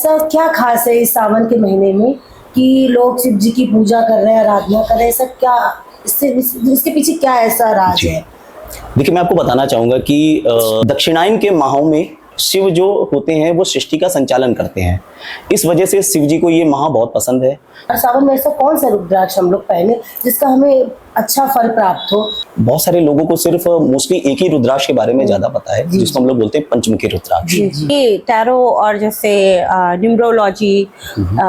ऐसा क्या खास है इस सावन के महीने में कि लोग शिव जी की पूजा कर रहे हैं, आराधना कर रहे हैं? ऐसा क्या इसके पीछे क्या ऐसा राज है? देखिए, मैं आपको बताना चाहूंगा कि दक्षिणायन के माहों में शिव जो होते हैं वो सृष्टि का संचालन करते हैं। इस वजह से शिव जी को ये माह बहुत पसंद है। और सावन में ऐसा कौन सा रुद्राक्ष हम लोग पहने जिसका हमें अच्छा फल प्राप्त हो? बहुत सारे लोगों को सिर्फ मोस्टली एक ही रुद्राक्ष के बारे में ज्यादा पता है, जिसको हम लोग बोलते हैं पंचमुखी रुद्राक्ष। ये टैरो और जैसे न्यूमरोलॉजी,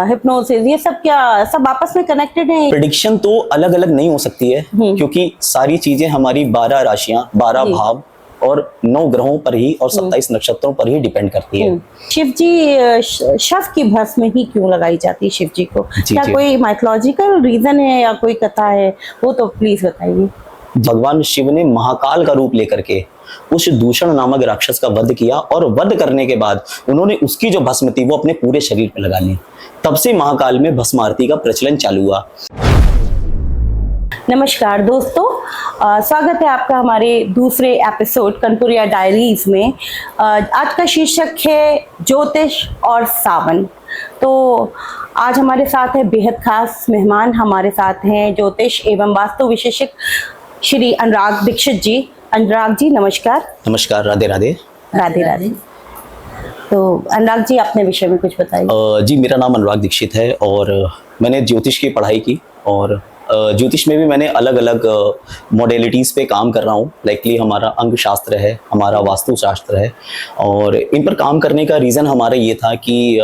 हिप्नोसिस, ये सब क्या सब आपस में कनेक्टेड है? प्रेडिक्शन तो अलग अलग नहीं हो सकती है, क्योंकि सारी चीजें हमारी 12 राशियां, 12 भाव और 9 ग्रहों पर ही और 27 नक्षत्रों पर ही डिपेंड करती है। शिव जी शव की भस्म ही क्यों लगाई जाती है शिव जी को? क्या कोई माइथोलॉजिकल रीजन है या कोई कथा है? वो तो प्लीज बताइए। भगवान शिव ने महाकाल का रूप लेकर के उस दूषण नामक राक्षस का वध किया, और वध करने के बाद उन्होंने उसकी जो भस्म थी वो अपने पूरे शरीर पर लगा ली। तब से महाकाल में भस्म आरती का प्रचलन चालू हुआ। नमस्कार दोस्तों, स्वागत है आपका हमारे दूसरे एपिसोड कनपुरिया डायरीज में। आज का शीर्षक है ज्योतिष और सावन। तो आज हमारे साथ है बेहद खास मेहमान। हमारे साथ हैं ज्योतिष एवं वास्तु विशेषज्ञ श्री अनुराग दीक्षित जी। अनुराग जी नमस्कार। नमस्कार, राधे राधे। राधे राधे। तो अनुराग जी अपने विषय में कुछ बताइए। जी, मेरा नाम अनुराग दीक्षित है और मैंने ज्योतिष की पढ़ाई की, और ज्योतिष में भी मैंने अलग अलग मॉडलिटीज़ पे काम कर रहा हूँ। लाइकली हमारा अंग शास्त्र है, हमारा वास्तु शास्त्र है, और इन पर काम करने का रीज़न हमारा ये था कि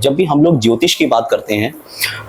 जब भी हम लोग ज्योतिष की बात करते हैं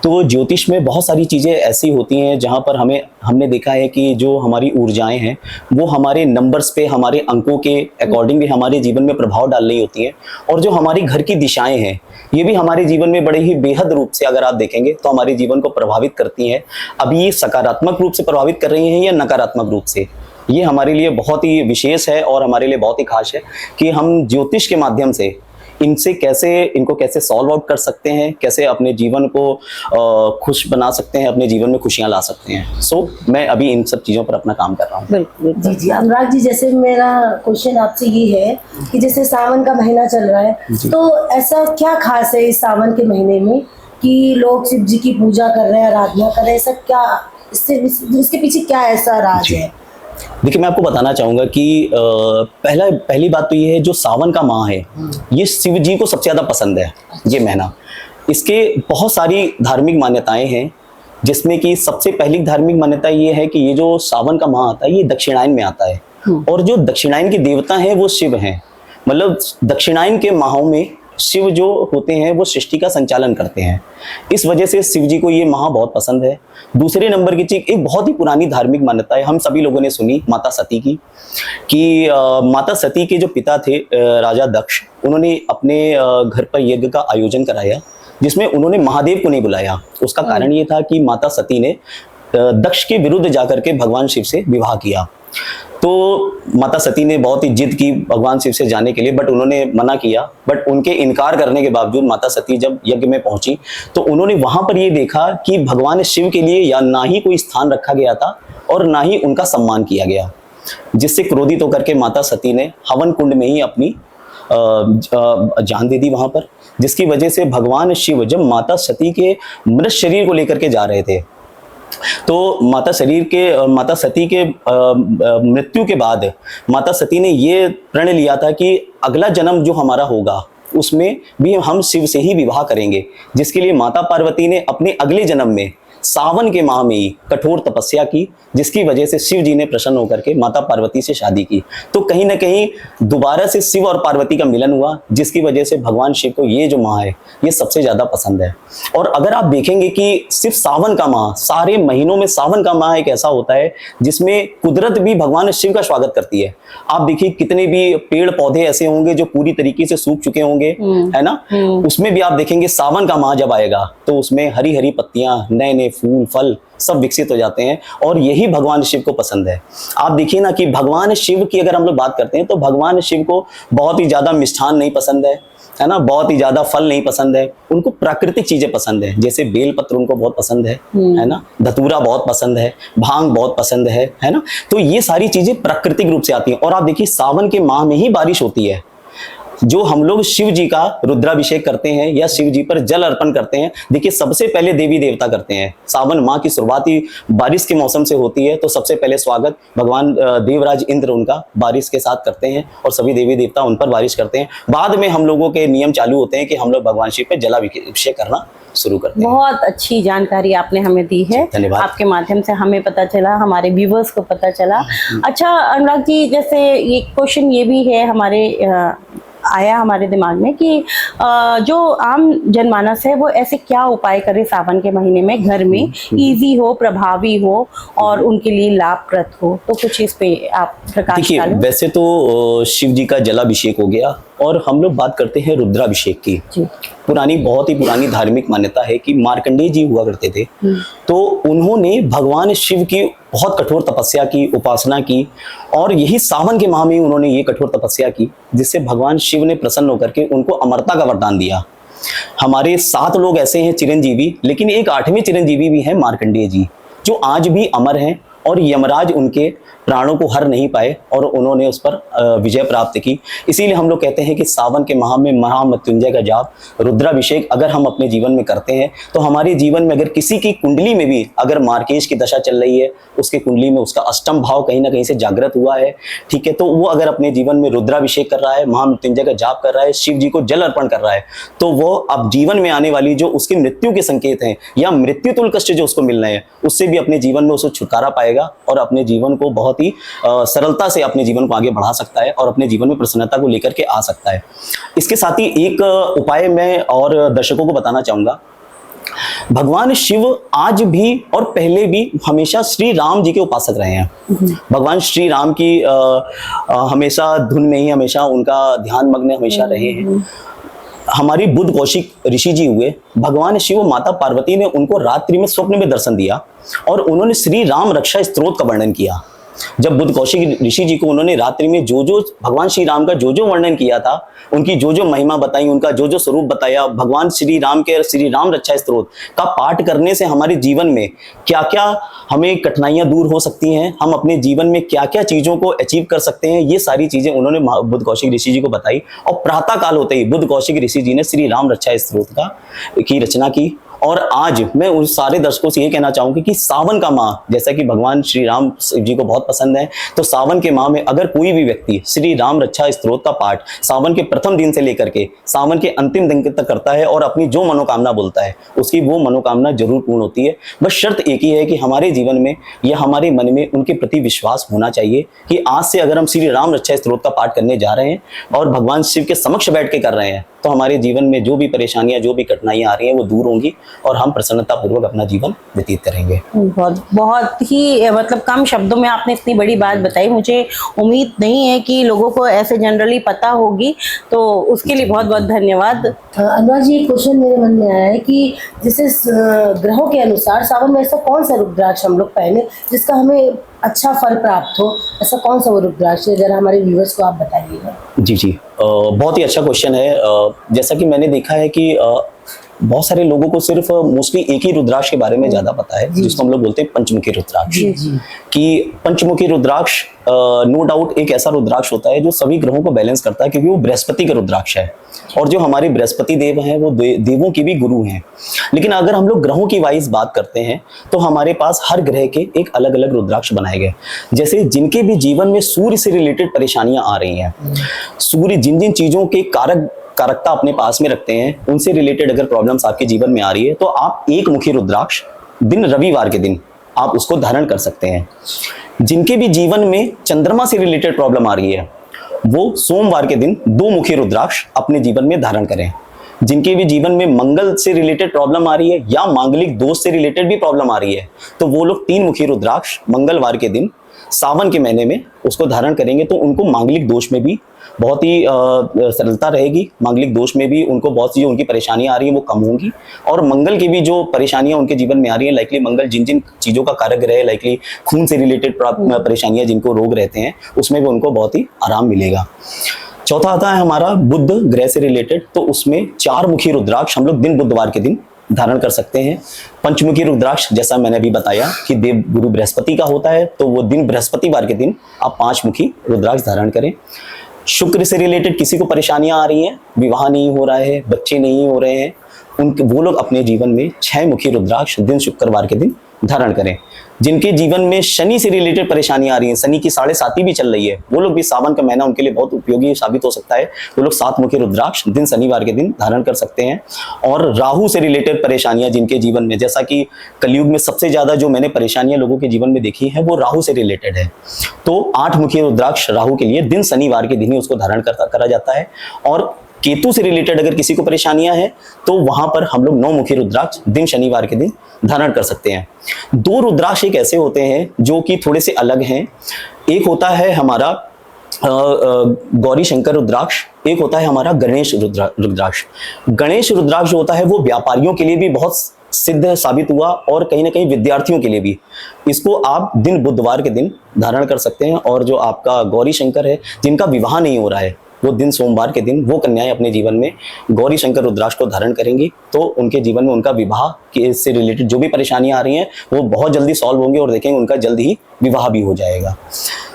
तो ज्योतिष में बहुत सारी चीज़ें ऐसी होती हैं जहाँ पर हमने देखा है कि जो हमारी ऊर्जाएं हैं वो हमारे नंबर्स पे, हमारे अंकों के अकॉर्डिंग भी हमारे जीवन में प्रभाव डाल रही होती हैं, और जो हमारी घर की दिशाएं हैं ये भी हमारे जीवन में बड़े ही बेहद रूप से, अगर आप देखेंगे तो हमारे जीवन को प्रभावित करती हैं। अभी ये सकारात्मक रूप से प्रभावित कर रही हैं या नकारात्मक रूप से, ये हमारे लिए बहुत ही विशेष है और हमारे लिए बहुत ही खास है कि हम ज्योतिष के माध्यम से इनको कैसे सॉल्व आउट कर सकते हैं, कैसे अपने जीवन को खुश बना सकते हैं, अपने जीवन में खुशियां ला सकते हैं। सो मैं अभी इन सब चीज़ों पर अपना काम कर रहा हूँ। बिल्कुल जी। अनुराग जी, जैसे मेरा क्वेश्चन आपसे ये है कि जैसे सावन का महीना चल रहा है, तो ऐसा क्या खास है इस सावन के महीने में कि लोग शिव जी की पूजा कर रहे हैं, आराधना कर रहे हैं? ऐसा क्या इसके पीछे क्या ऐसा राज है? देखिए, मैं आपको बताना चाहूंगा कि पहली बात तो ये है, जो सावन का माह है ये शिव जी को सबसे ज्यादा पसंद है। ये महीना, इसके बहुत सारी धार्मिक मान्यताएं हैं, जिसमें कि सबसे पहली धार्मिक मान्यता ये है कि ये जो सावन का माह आता है ये दक्षिणायन में आता है, और जो दक्षिणायन के देवता हैं वो शिव हैं। मतलब दक्षिणायन के माहों में शिव जो होते हैं वो सृष्टि का संचालन करते हैं। इस वजह से शिव जी को ये माह बहुत पसंद है। दूसरे नंबर की चीज, एक बहुत ही पुरानी धार्मिक मान्यता है, हम सभी लोगों ने सुनी, माता सती की, कि माता सती के जो पिता थे राजा दक्ष, उन्होंने अपने घर पर यज्ञ का आयोजन कराया जिसमें उन्होंने महादेव को नहीं बुलाया। उसका कारण ये था कि माता सती ने दक्ष के विरुद्ध जाकर के भगवान शिव से विवाह किया। तो माता सती ने बहुत ही जिद की भगवान शिव से जाने के लिए, बट उन्होंने मना किया। बट उनके इनकार करने के बावजूद माता सती जब यज्ञ में पहुंची तो उन्होंने वहां पर ये देखा कि भगवान शिव के लिए या ना ही कोई स्थान रखा गया था और ना ही उनका सम्मान किया गया, जिससे क्रोधित होकर के माता सती ने हवन कुंड में ही अपनी जान दे दी वहां पर, जिसकी वजह से भगवान शिव जब माता सती के मृत शरीर को लेकर के जा रहे थे तो माता सती के मृत्यु के बाद माता सती ने ये प्रण लिया था कि अगला जन्म जो हमारा होगा उसमें भी हम शिव से ही विवाह करेंगे, जिसके लिए माता पार्वती ने अपने अगले जन्म में सावन के माह में ही कठोर तपस्या की, जिसकी वजह से शिव जी ने प्रसन्न होकर के माता पार्वती से शादी की। तो कहीं ना कहीं दोबारा से शिव और पार्वती का मिलन हुआ, जिसकी वजह से भगवान शिव को ये जो माह है ये सबसे ज्यादा पसंद है। और अगर आप देखेंगे कि सिर्फ सावन का माह, सारे महीनों में सावन का माह एक ऐसा होता है जिसमें कुदरत भी भगवान शिव का स्वागत करती है। आप देखिए कितने भी पेड़ पौधे ऐसे होंगे जो पूरी तरीके से सूख चुके होंगे, है ना, उसमें भी आप देखेंगे सावन का माह जब आएगा तो उसमें हरी हरी पत्तियां, नए नए फूल फल सब विकसित हो जाते हैं, और यही भगवान शिव को पसंद है। आप देखिए ना कि भगवान शिव की अगर हम लोग बात करते हैं तो भगवान शिव को बहुत ही ज्यादा मिष्ठान नहीं पसंद है ना, बहुत ही ज्यादा फल नहीं पसंद है, उनको प्राकृतिक चीजें पसंद है, जैसे बेलपत्र उनको बहुत पसंद है ना, धतूरा बहुत पसंद है, भांग बहुत पसंद है ना। तो ये सारी चीजें प्राकृतिक रूप से आती हैं। और आप देखिए सावन के माह में ही बारिश होती है, जो हम लोग शिव जी का रुद्राभिषेक करते हैं या शिव जी पर जल अर्पण करते हैं, देखिए सबसे पहले देवी देवता करते हैं। सावन माह की शुरुआत ही बारिश के मौसम से होती है, तो सबसे पहले स्वागत भगवान देवराज इंद्र उनका बारिश के साथ करते हैं और सभी देवी देवता उन पर बारिश करते हैं। बाद में हम लोगों के नियम चालू होते हैं कि हम लोग भगवान शिव पे जलाभिषेक करना शुरू करते हैं। बहुत अच्छी जानकारी आपने हमें दी है, धन्यवाद। आपके माध्यम से हमें पता चला, हमारे व्यूवर्स को पता चला। अच्छा अनुराग जी, जैसे ये क्वेश्चन ये भी है आया हमारे दिमाग में कि जो आम जनमानस है वो ऐसे क्या उपाय करे सावन के महीने में घर में, इजी हो, प्रभावी हो और उनके लिए लाभप्रद हो, तो कुछ इस पे आप प्रकाश देखिए, डालें। वैसे तो शिव जी का जलाभिषेक हो गया और हम लोग बात करते हैं रुद्राभिषेक की। जी। बहुत ही पुरानी धार्मिक मान्यता है कि मार्कंडेय जी हुआ करते थे, तो उन्होंने भगवान शिव की बहुत कठोर तपस्या की, उपासना की, और यही सावन के माह में उन्होंने ये कठोर तपस्या की, जिससे भगवान शिव ने प्रसन्न होकर के उनको अमरता का वरदान दिया। हमारे 7 लोग ऐसे हैं चिरंजीवी, लेकिन एक 8वें चिरंजीवी भी है मार्कंडेय जी, जो आज भी अमर हैं और यमराज उनके प्राणों को हर नहीं पाए और उन्होंने उस पर विजय प्राप्त की। इसीलिए हम लोग कहते हैं कि सावन के माह में महामृत्युंजय का जाप, रुद्राभिषेक अगर हम अपने जीवन में करते हैं तो हमारे जीवन में अगर किसी की कुंडली में भी अगर मार्केश की दशा चल रही है, उसके कुंडली में उसका अष्टम भाव कहीं ना कहीं से जागृत हुआ है, ठीक है, तो वो अगर अपने जीवन में रुद्राभिषेक कर रहा है, महामृत्युंजय का जाप कर रहा है, शिव जी को जल अर्पण कर रहा है, तो वो अब जीवन में आने वाली जो उसकी मृत्यु के संकेत हैं या मृत्यु तुल्य कष्ट जो उसको मिल रहे हैं, उससे भी अपने जीवन में उसको छुटकारा पाएगा और अपने जीवन को बहुत ही सरलता से अपने जीवन को आगे बढ़ा सकता है और अपने जीवन में प्रसन्नता को लेकर के आ सकता है। इसके साथ ही एक उपाय मैं और दर्शकों को बताना चाहूंगा। भगवान शिव आज भी और पहले भी हमेशा श्री राम जी के उपासक रहे हैं। भगवान श्री राम की हमेशा धुन में ही हमेशा उनका ध्यान मग्न हमेशा रहे हैं। हमारी बुद्ध कौशिक ऋषि जी हुए, भगवान शिव माता पार्वती ने उनको रात्रि में स्वप्न में दर्शन दिया और उन्होंने श्री राम रक्षा स्तोत्र का वर्णन किया। जब बुद्ध कौशिक ऋषि जी को उन्होंने रात्रि में जो भगवान श्री राम का जो वर्णन किया था, उनकी जो महिमा बताई, उनका जो स्वरूप बताया, भगवान श्री राम के श्री राम रक्षा स्तोत्र का पाठ करने से हमारे जीवन में क्या क्या हमें कठिनाइयां दूर हो सकती हैं, हम अपने जीवन में क्या क्या चीजों को अचीव कर सकते हैं, ये सारी चीजें उन्होंने बुद्ध कौशिक ऋषि जी को बताई। और प्रातः काल होते ही बुद्ध कौशिक ऋषि जी ने श्री राम रक्षा स्तोत्र की रचना की। और आज मैं उन सारे दर्शकों से ये कहना चाहूंगा कि सावन का माह, जैसा कि भगवान श्री राम जी को बहुत पसंद है, तो सावन के माह में अगर कोई भी व्यक्ति श्री राम रक्षा स्तोत्र का पाठ सावन के प्रथम दिन से लेकर के सावन के अंतिम दिन तक करता है और अपनी जो मनोकामना बोलता है, उसकी वो मनोकामना जरूर पूर्ण होती है। बस शर्त एक ही है कि हमारे जीवन में या हमारे मन में उनके प्रति विश्वास होना चाहिए कि आज से अगर हम श्री राम रक्षा स्तोत्र का पाठ करने जा रहे हैं और भगवान शिव के समक्ष बैठ के कर रहे हैं, तो हमारे जीवन में जो भी परेशानियां, जो भी कठिनाइयां आ रही हैं, वो दूर होंगी और हम प्रसन्नता पूर्वक अपना जीवन व्यतीत करेंगे। बहुत ही मतलब कम शब्दों में आपने इतनी बड़ी बात बताई। मुझे उम्मीद नहीं है कि लोगों को ऐसे जनरली पता होगी, तो उसके लिए बहुत बहुत धन्यवाद। अनुराग जी, एक क्वेश्चन मेरे मन में आया है कि जैसे ग्रहों के अनुसार सावन में ऐसा कौन सा रुद्राक्ष हम लोग पहने जिसका हमें अच्छा फल प्राप्त हो, ऐसा कौन सा वो रुद्राक्ष है, जरा हमारे व्यूअर्स को आप बताइएगा। जी, बहुत ही अच्छा क्वेश्चन है। जैसा कि मैंने देखा है कि बहुत सारे लोगों को सिर्फ मोस्टली एक ही रुद्राक्ष के बारे में ज्यादा पता है, जिसको हम लोग बोलते हैं पंचमुखी रुद्राक्ष। कि पंचमुखी रुद्राक्ष नो डाउट एक ऐसा रुद्राक्ष होता है जो सभी ग्रहों को बैलेंस करता है, क्योंकि वो बृहस्पति का रुद्राक्ष है और जो हमारे बृहस्पति देव हैं वो देवों के भी गुरु हैं। लेकिन अगर हम लोग ग्रहों की वाइज बात करते हैं तो हमारे पास हर ग्रह के एक अलग अलग रुद्राक्ष बनाए गए। जैसे जिनके भी जीवन में सूर्य से रिलेटेड परेशानियां आ रही हैं, सूर्य जिन जिन चीजों के कारकता अपने पास में रखते हैं, उनसे रिलेटेड अगर प्रॉब्लम्स आपके जीवन में आ रही है, तो आप एक मुखी रुद्राक्ष दिन रविवार के दिन आप उसको धारण कर सकते हैं। जिनके भी जीवन में चंद्रमा से रिलेटेड प्रॉब्लम आ रही है, वो सोमवार के दिन 2 मुखी रुद्राक्ष अपने जीवन में धारण करें। जिनके भी जीवन में मंगल से रिलेटेड प्रॉब्लम आ रही है या मांगलिक दोष से रिलेटेड भी प्रॉब्लम आ रही है, तो वो लोग 3 मुखी रुद्राक्ष मंगलवार के दिन सावन के महीने में उसको धारण करेंगे, तो उनको मांगलिक दोष में भी बहुत ही सरलता रहेगी। मांगलिक दोष में भी उनको बहुत सी जो उनकी परेशानियां आ रही हैं वो कम होंगी, और मंगल की भी जो परेशानियां उनके जीवन में आ रही हैं, लाइकली मंगल जिन जिन चीज़ों का कारक रहे, लाइकली खून से रिलेटेड परेशानियां जिनको रोग रहते हैं, उसमें भी उनको बहुत ही आराम मिलेगा। चौथा आता है हमारा बुध ग्रह से रिलेटेड, तो उसमें 4 मुखी रुद्राक्ष हम लोग दिन बुधवार के दिन धारण कर सकते हैं। पंचमुखी रुद्राक्ष जैसा मैंने अभी बताया कि देव गुरु बृहस्पति का होता है, तो वो दिन बृहस्पतिवार के दिन आप 5 मुखी रुद्राक्ष धारण करें। शुक्र से रिलेटेड किसी को परेशानियां आ रही हैं, विवाह नहीं हो रहा है, बच्चे नहीं हो रहे हैं, उनके वो लोग अपने जीवन में 6 मुखी रुद्राक्ष दिन शुक्रवार के दिन धारण करें। जिनके जीवन में शनि से रिलेटेड परेशानियां आ रही हैं, शनि की 7.5 भी चल रही है, वो लोग भी सावन का महीना उनके लिए बहुत उपयोगी साबित हो सकता है। वो लोग 7 मुखी रुद्राक्ष दिन शनिवार के दिन धारण कर सकते हैं। और राहु से रिलेटेड परेशानियां जिनके जीवन में, जैसा कि कलयुग में सबसे ज्यादा जो मैंने परेशानियां लोगों के जीवन में देखी है वो राहु से रिलेटेड है, तो 8 मुखी रुद्राक्ष राहु के लिए दिन शनिवार के दिन ही उसको धारण करा जाता है। और केतु से रिलेटेड अगर किसी को परेशानियां हैं तो वहां पर हम लोग 9 मुखी रुद्राक्ष दिन शनिवार के दिन धारण कर सकते हैं। 2 रुद्राक्ष एक ऐसे होते हैं जो कि थोड़े से अलग हैं। एक होता है हमारा गौरी शंकर रुद्राक्ष, एक होता है हमारा गणेश रुद्राक्ष। गणेश रुद्राक्ष जो होता है वो व्यापारियों के लिए भी बहुत सिद्ध साबित हुआ और कहीं ना कहीं विद्यार्थियों के लिए भी। इसको आप दिन बुधवार के दिन धारण कर सकते हैं। और जो आपका गौरी शंकर है, जिनका विवाह नहीं हो रहा है, वो दिन सोमवार के दिन वो कन्याएं अपने जीवन में गौरी शंकर रुद्राक्ष को धारण करेंगी तो उनके जीवन में उनका विवाह के से रिलेटेड जो भी परेशानियां आ रही हैं वो बहुत जल्दी सॉल्व होंगे और देखेंगे उनका जल्द ही विवाह भी हो जाएगा।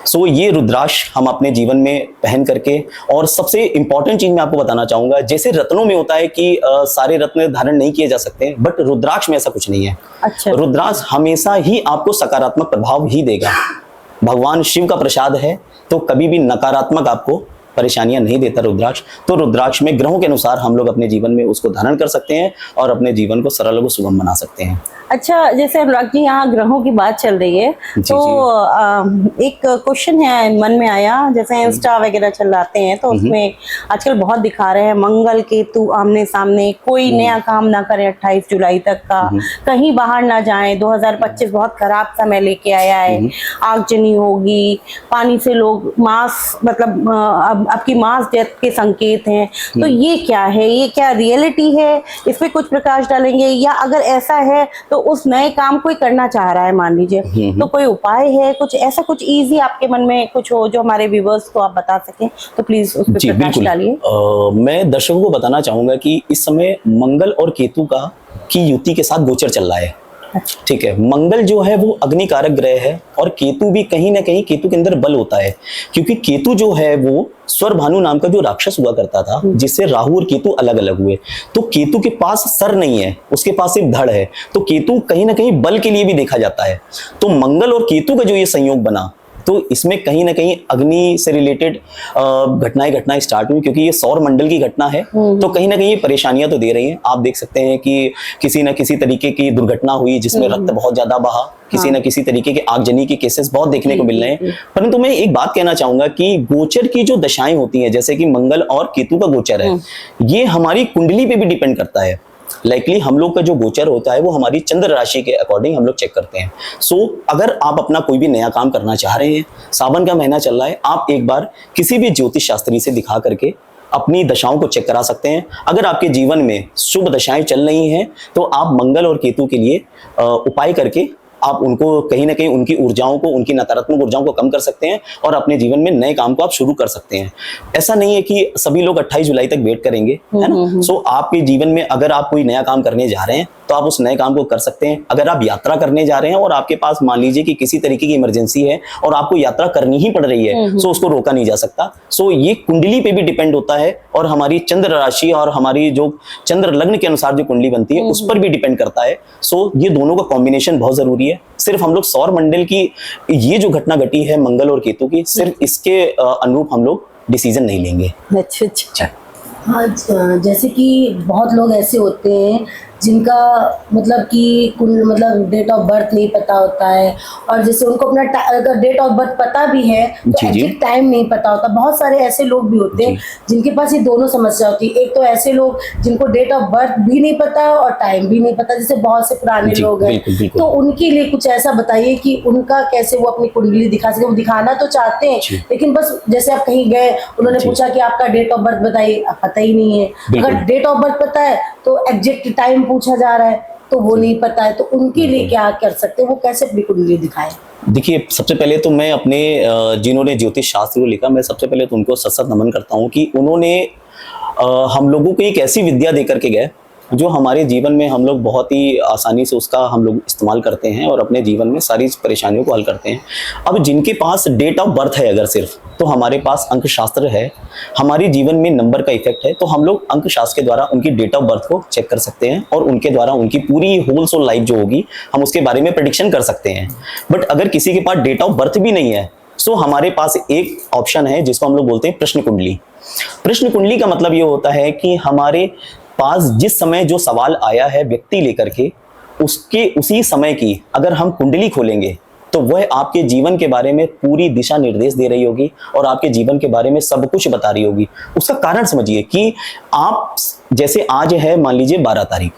सो ये रुद्राक्ष हम अपने जीवन में पहन करके, और सबसे इंपॉर्टेंट चीज मैं आपको बताना चाहूंगा, जैसे रत्नों में होता है कि सारे रत्न धारण नहीं किए जा सकते, बट रुद्राक्ष में ऐसा कुछ नहीं है। अच्छा। रुद्राक्ष हमेशा ही आपको सकारात्मक प्रभाव ही देगा। भगवान शिव का प्रसाद है तो कभी भी नकारात्मक आपको परेशानियां नहीं देता रुद्राक्ष। तो रुद्राक्ष में ग्रहों के अनुसार हम लोग अपने जीवन में उसको धारण कर सकते हैं और अपने जीवन को सरल और सुगम बना सकते हैं। अच्छा, जैसे अनुराग जी यहाँ ग्रहों की बात चल रही है तो एक क्वेश्चन है मन में आया, जैसे इंस्टा वगैरह चलाते हैं तो उसमें आजकल बहुत दिखा रहे हैं मंगल केतु आमने सामने, कोई नया काम ना करे 28 जुलाई तक का, कहीं बाहर ना जाएं, 2025 बहुत खराब समय लेके आया है, आगजनी होगी, पानी से लोग मास मतलब आपकी मास डेथ के संकेत हैं। तो ये क्या है, ये क्या रियलिटी है, इस पे कुछ प्रकाश डालेंगे? या अगर ऐसा है तो उस नए काम कोई करना चाह रहा है मान लीजिए, तो कोई उपाय है, कुछ ऐसा कुछ इजी आपके मन में कुछ हो जो हमारे व्यूअर्स को आप बता सकें तो प्लीज उस पर प्रकाश डालिए। मैं दर्शकों को बताना चाहूंगा कि इस समय मंगल और केतु की युति के साथ गोचर चल रहा है। ठीक है, मंगल जो है वो अग्नि कारक ग्रह है और केतु भी कहीं ना कहीं, केतु के अंदर बल होता है, क्योंकि केतु जो है वो स्वर भानु नाम का जो राक्षस हुआ करता था, जिससे राहु और केतु अलग अलग हुए। तो केतु के पास सर नहीं है, उसके पास सिर्फ धड़ है, तो केतु कहीं ना कहीं बल के लिए भी देखा जाता है। तो मंगल और केतु का जो ये संयोग बना, तो इसमें कहीं ना कहीं अग्नि से रिलेटेड घटनाएं स्टार्ट हुई, क्योंकि ये सौर मंडल की घटना है। तो कहीं ना कहीं ये परेशानियां तो दे रही हैं। आप देख सकते हैं कि किसी न किसी तरीके की दुर्घटना हुई जिसमें रक्त बहुत ज्यादा बहा, किसी न किसी तरीके के आगजनी के केसेस बहुत देखने को मिल रहे हैं। परंतु मैं एक बात कहना चाहूंगा कि गोचर की जो दशाएं होती हैं, जैसे कि मंगल और केतु का गोचर है, ये हमारी कुंडली पे भी डिपेंड करता है। लाइकली हम लोग का जो गोचर होता है वो हमारी चंद्र राशि के अकॉर्डिंग हम लोग चेक करते हैं। सो अगर आप अपना कोई भी नया काम करना चाह रहे हैं, सावन का महीना चल रहा है, आप एक बार किसी भी ज्योतिष शास्त्री से दिखा करके अपनी दशाओं को चेक करा सकते हैं। अगर आपके जीवन में शुभ दशाएं चल रही हैं तो आप मंगल और केतु के लिए उपाय करके आप उनको कहीं ना कहीं उनकी ऊर्जाओं को, उनकी नकारात्मक ऊर्जाओं को कम कर सकते हैं और अपने जीवन में नए काम को आप शुरू कर सकते हैं। ऐसा नहीं है कि सभी लोग 28 जुलाई तक वेट करेंगे, है ना। सो आपके जीवन में अगर आप कोई नया काम करने जा रहे हैं तो आप उस नए काम को कर सकते हैं। अगर आप यात्रा करने जा रहे हैं और आपके पास मान लीजिए कि किसी तरीके की इमरजेंसी है और आपको यात्रा करनी ही पड़ रही है, सो उसको रोका नहीं जा सकता। सो ये कुंडली पे भी डिपेंड होता है और हमारी चंद्र राशि और हमारी जो चंद्र लग्न के अनुसार जो कुंडली बनती है उस पर भी डिपेंड करता है। सो ये दोनों का कॉम्बिनेशन बहुत जरूरी है। सिर्फ हम लोग सौर मंडल की ये जो घटना घटी है मंगल और केतु की, सिर्फ इसके अनुरूप हम लोग डिसीजन नहीं लेंगे। अच्छा। हाँ, जैसे कि बहुत लोग ऐसे होते हैं जिनका मतलब कि मतलब डेट ऑफ बर्थ नहीं पता होता है, और जैसे उनको अपना अगर डेट ऑफ बर्थ पता भी है तो एग्जैक्ट टाइम नहीं पता होता। बहुत सारे ऐसे लोग भी होते हैं जिनके पास ये दोनों समस्या होती है। एक तो ऐसे लोग जिनको डेट ऑफ बर्थ भी नहीं पता और टाइम भी नहीं पता, जैसे बहुत से पुराने लोग हैं, तो उनके लिए कुछ ऐसा बताइए कि उनका कैसे वो अपनी कुंडली दिखा सके। वो दिखाना तो चाहते हैं लेकिन बस जैसे आप कहीं गए, उन्होंने पूछा कि आपका डेट ऑफ बर्थ बताइए, पता ही नहीं है। अगर डेट ऑफ बर्थ पता है तो एग्जैक्ट टाइम पूछा जा रहा है तो वो नहीं पता है, तो उनके लिए क्या कर सकते हैं, वो कैसे अपनी कुंडली दिखाएं? देखिए, सबसे पहले तो मैं अपने जिन्होंने ज्योतिष शास्त्र को लिखा, मैं सबसे पहले तो उनको सत नमन करता हूँ कि उन्होंने हम लोगों को एक ऐसी विद्या दे करके गए जो हमारे जीवन में हम लोग बहुत ही आसानी से उसका हम लोग इस्तेमाल करते हैं और अपने जीवन में सारी परेशानियों को हल करते हैं। अब जिनके पास डेट ऑफ बर्थ है अगर सिर्फ, तो हमारे पास अंक शास्त्र है, हमारे जीवन में नंबर का इफेक्ट है, तो हम लोग अंक शास्त्र के द्वारा उनकी डेट ऑफ बर्थ को चेक कर सकते हैं और उनके द्वारा उनकी पूरी होल सोल लाइफ जो होगी हम उसके बारे में प्रेडिक्शन कर सकते हैं। बट अगर किसी के पास डेट ऑफ बर्थ भी नहीं है, सो हमारे पास एक ऑप्शन है जिसको हम लोग बोलते हैं प्रश्न कुंडली। प्रश्न कुंडली का मतलब ये होता है कि हमारे पास जिस समय जो सवाल आया है व्यक्ति लेकर के, उसके उसी समय की अगर हम कुंडली खोलेंगे तो वह आपके जीवन के बारे में पूरी दिशा निर्देश दे रही होगी और आपके जीवन के बारे में सब कुछ बता रही होगी। उसका कारण समझिए कि आप जैसे आज है मान लीजिए 12 तारीख,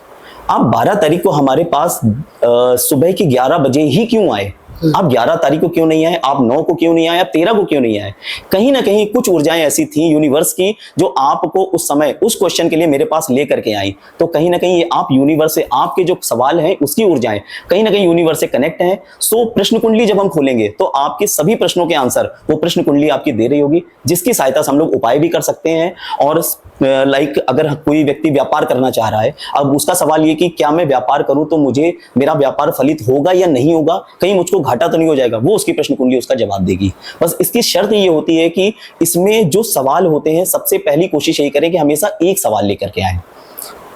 आप 12 तारीख को हमारे पास सुबह के 11 बजे ही क्यों आए? आप 11 तारीख को क्यों नहीं आए? आप 9 को क्यों नहीं आए? आप 13 को क्यों नहीं आए? कहीं ना कहीं कुछ ऊर्जाएं ऐसी थी यूनिवर्स की जो आपको उस समय उस क्वेश्चन के लिए मेरे पास लेकर के आई। तो कहीं ना कहीं ये आप यूनिवर्स से आपके जो सवाल हैं उसकी ऊर्जाएं कहीं ना कहीं यूनिवर्स से कनेक्ट हैं। सो प्रश्न कुंडली जब हम खोलेंगे तो आपके सभी प्रश्नों के आंसर वो प्रश्न कुंडली आपकी दे रही होगी, जिसकी सहायता से हम लोग उपाय भी कर सकते हैं। और लाइक अगर कोई व्यक्ति व्यापार करना चाह रहा है, अब उसका सवाल ये कि क्या मैं व्यापार करूं तो मुझे मेरा व्यापार फलित होगा या नहीं होगा, कहीं मुझको घाटा तो नहीं हो जाएगा, वो उसकी प्रश्न कुंडली उसका जवाब देगी। बस इसकी शर्त ये होती है कि इसमें जो सवाल होते हैं सबसे पहली कोशिश यही करें कि हमेशा एक सवाल लेकर के आए,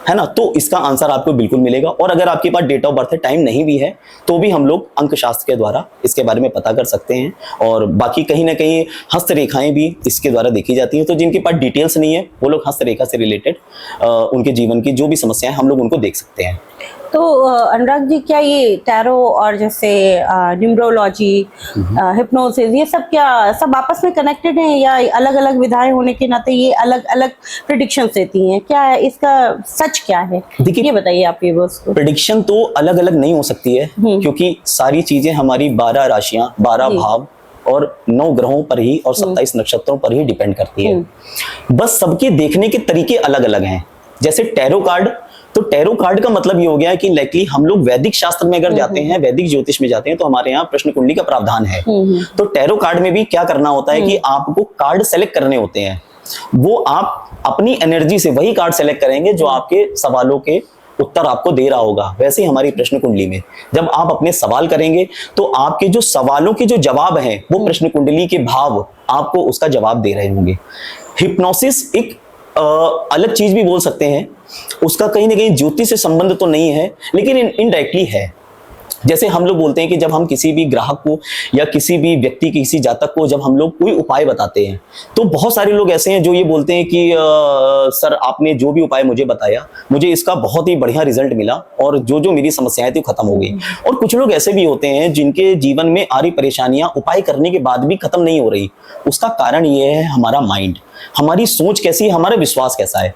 है ना, तो इसका आंसर आपको बिल्कुल मिलेगा। और अगर आपके पास डेट ऑफ बर्थ है, टाइम नहीं भी है, तो भी हम लोग अंक शास्त्र के द्वारा इसके बारे में पता कर सकते हैं। और बाकी कहीं ना कहीं हस्तरेखाएं भी इसके द्वारा देखी जाती हैं। तो जिनके पास डिटेल्स नहीं है वो लोग हस्तरेखा से रिलेटेड उनके जीवन की जो भी समस्याएं हम लोग उनको देख सकते हैं। तो अनुराग जी, क्या ये टैरो और जैसे न्यूमरोलॉजी, हिप्नोसिस, ये सब क्या सब आपस में कनेक्टेड हैं या अलग अलग विधाएं होने के नाते ये अलग अलग प्रिडिक्शंस देती हैं? क्या है इसका सच क्या है? देखिए, ये बताइए आप ये बस को। प्रेडिक्शन तो अलग अलग नहीं हो सकती है क्योंकि सारी चीजें हमारी 12 राशियां, 12 भाव और 9 ग्रहों पर ही और 27 नक्षत्रों पर ही डिपेंड करती है। बस सबके देखने के तरीके अलग अलग हैं। जैसे टैरो कार्ड, तो टैरो कार्ड का मतलब ये हो गया कि लाइकली हम लोग वैदिक शास्त्र में अगर जाते हैं, वैदिक ज्योतिष में जाते हैं, तो हमारे यहाँ प्रश्न कुंडली का प्रावधान है। तो टैरो कार्ड में भी क्या करना होता है कि आपको कार्ड सेलेक्ट करने होते हैं। वो आप अपनी एनर्जी से वही कार्ड सेलेक्ट करेंगे जो आपके सवालों के उत्तर आपको दे रहा होगा। वैसे ही हमारी प्रश्न कुंडली में जब आप अपने सवाल करेंगे तो आपके जो सवालों के जो जवाब हैं वो प्रश्न कुंडली के भाव आपको उसका जवाब दे रहे होंगे। हिप्नोसिस एक अलग चीज भी बोल सकते हैं, उसका कहीं ना कहीं ज्योतिष से संबंध तो नहीं है लेकिन इनडायरेक्टली है। जैसे हम लोग बोलते हैं कि जब हम किसी भी ग्राहक को या किसी भी व्यक्ति, किसी जातक को जब हम लोग कोई उपाय बताते हैं तो बहुत सारे लोग ऐसे हैं जो ये बोलते हैं कि सर आपने जो भी उपाय मुझे बताया मुझे इसका बहुत ही बढ़िया रिजल्ट मिला और जो जो मेरी समस्याएं थी खत्म हो गई। और कुछ लोग ऐसे भी होते हैं जिनके जीवन में आ रही परेशानियां उपाय करने के बाद भी खत्म नहीं हो रही। उसका कारण ये है हमारा माइंड, हमारी सोच कैसी है, हमारा विश्वास कैसा है।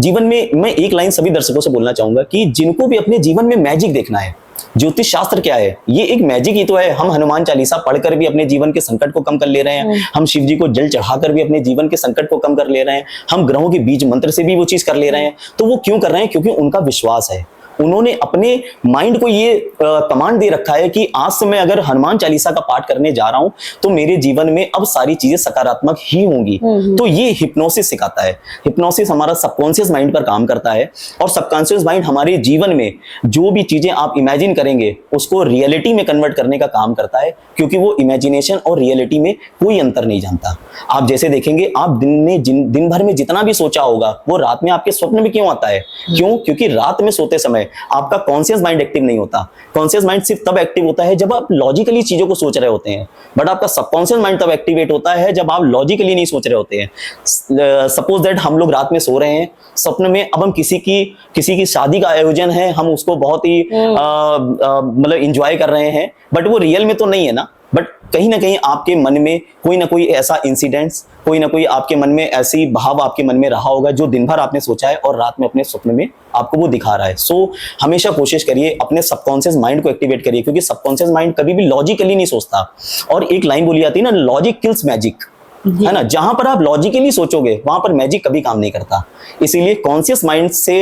जीवन में मैं एक लाइन सभी दर्शकों से बोलना चाहूंगा कि जिनको भी अपने जीवन में मैजिक देखना है, ज्योतिष शास्त्र क्या है, ये एक मैजिक ही तो है। हम हनुमान चालीसा पढ़कर भी अपने जीवन के संकट को कम कर ले रहे हैं, हम शिव जी को जल चढ़ाकर भी अपने जीवन के संकट को कम कर ले रहे हैं, हम ग्रहों के बीज मंत्र से भी वो चीज कर ले रहे हैं। तो वो क्यों कर रहे हैं? क्योंकि उनका विश्वास है। उन्होंने अपने माइंड को ये कमांड दे रखा है कि आज से मैं अगर हनुमान चालीसा का पाठ करने जा रहा हूं तो मेरे जीवन में अब सारी चीजें सकारात्मक ही होंगी। तो ये हिप्नोसिस सिखाता है। हिप्नोसिस हमारा सबकॉन्शियस माइंड पर काम करता है और सबकॉन्शियस माइंड हमारे जीवन में जो भी चीजें आप इमेजिन करेंगे उसको रियलिटी में कन्वर्ट करने का काम करता है, क्योंकि वो इमेजिनेशन और रियलिटी में कोई अंतर नहीं जानता। आप जैसे देखेंगे, आप दिन भर में जितना भी सोचा होगा वो रात में आपके स्वप्न में क्यों आता है? क्यों? क्योंकि रात में सोते समय आपका कॉन्शियस माइंड एक्टिव नहीं होता। कॉन्शियस माइंड सिर्फ तब एक्टिव होता है जब आप लॉजिकली चीजों को सोच रहे होते हैं, बट आपका सबकॉन्शियस माइंड तब एक्टिवेट होता है जब आप लॉजिकली नहीं सोच रहे होते हैं। सपोज दैट हम लोग रात में सो रहे हैं, सपने में अब हम किसी की शादी का आयोजन है, हम उसको बहुत ही मतलब एंजॉय कर रहे हैं, बट वो रियल में तो नहीं है ना। बट कहीं ना कहीं आपके मन में कोई ना कोई ऐसा इंसिडेंट्स, कोई ना कोई आपके मन में ऐसी भाव आपके मन में रहा होगा जो दिन भर आपने सोचा है और रात में अपने स्वप्न में आपको वो दिखा रहा है। सो हमेशा कोशिश करिए अपने सबकॉन्शियस माइंड को एक्टिवेट करिए, क्योंकि सबकॉन्शियस माइंड कभी भी लॉजिकली नहीं सोचता। और एक लाइन बोली जाती है ना, लॉजिक किल्स मैजिक, है ना। जहां पर आप लॉजिकली सोचोगे वहां पर मैजिक कभी काम नहीं करता। इसीलिए कॉन्शियस माइंड से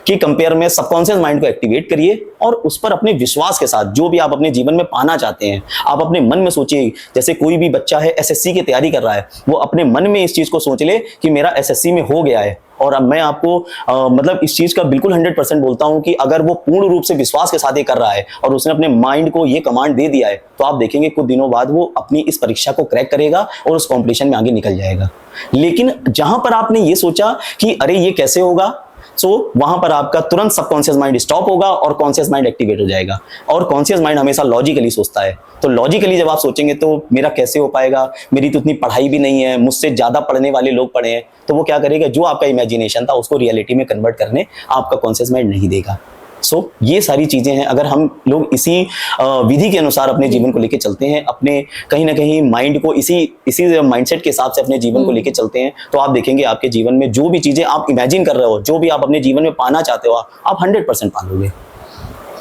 की कंपेयर में सबकॉन्शियस माइंड को एक्टिवेट करिए और उस पर अपने विश्वास के साथ जो भी आप अपने जीवन में पाना चाहते हैं आप अपने मन में सोचिए। जैसे कोई भी बच्चा है एसएससी की तैयारी कर रहा है, वो अपने मन में इस चीज को सोच ले कि मेरा एसएससी में हो गया है और अब मैं आपको मतलब इस चीज का बिल्कुल 100% बोलता हूं कि अगर वो पूर्ण रूप से विश्वास के साथ ये कर रहा है और उसने अपने माइंड को ये कमांड दे दिया है, तो आप देखेंगे कुछ दिनों बाद वो अपनी इस परीक्षा को क्रैक करेगा और उस कॉम्पिटिशन में आगे निकल जाएगा। लेकिन जहां पर आपने ये सोचा कि अरे ये कैसे होगा, सो वहां पर आपका तुरंत सबकॉन्शियस माइंड स्टॉप होगा और कॉन्शियस माइंड एक्टिवेट हो जाएगा। और कॉन्शियस माइंड हमेशा लॉजिकली सोचता है, तो लॉजिकली जब आप सोचेंगे तो मेरा कैसे हो पाएगा, मेरी तो उतनी पढ़ाई भी नहीं है, मुझसे ज्यादा पढ़ने वाले लोग पढ़े हैं, तो वो क्या करेगा, जो आपका इमेजिनेशन था उसको रियलिटी में कन्वर्ट करने आपका कॉन्शियस माइंड नहीं देगा। सो ये सारी चीजें हैं, अगर हम लोग इसी विधि के अनुसार अपने जीवन को लेके चलते हैं, अपने कहीं ना कहीं माइंड को इसी माइंडसेट के हिसाब से अपने जीवन को लेके चलते हैं, तो आप देखेंगे आपके जीवन में जो भी चीजें आप इमेजिन कर रहे हो, जो भी आप अपने जीवन में पाना चाहते हो, आप 100% पालोगे।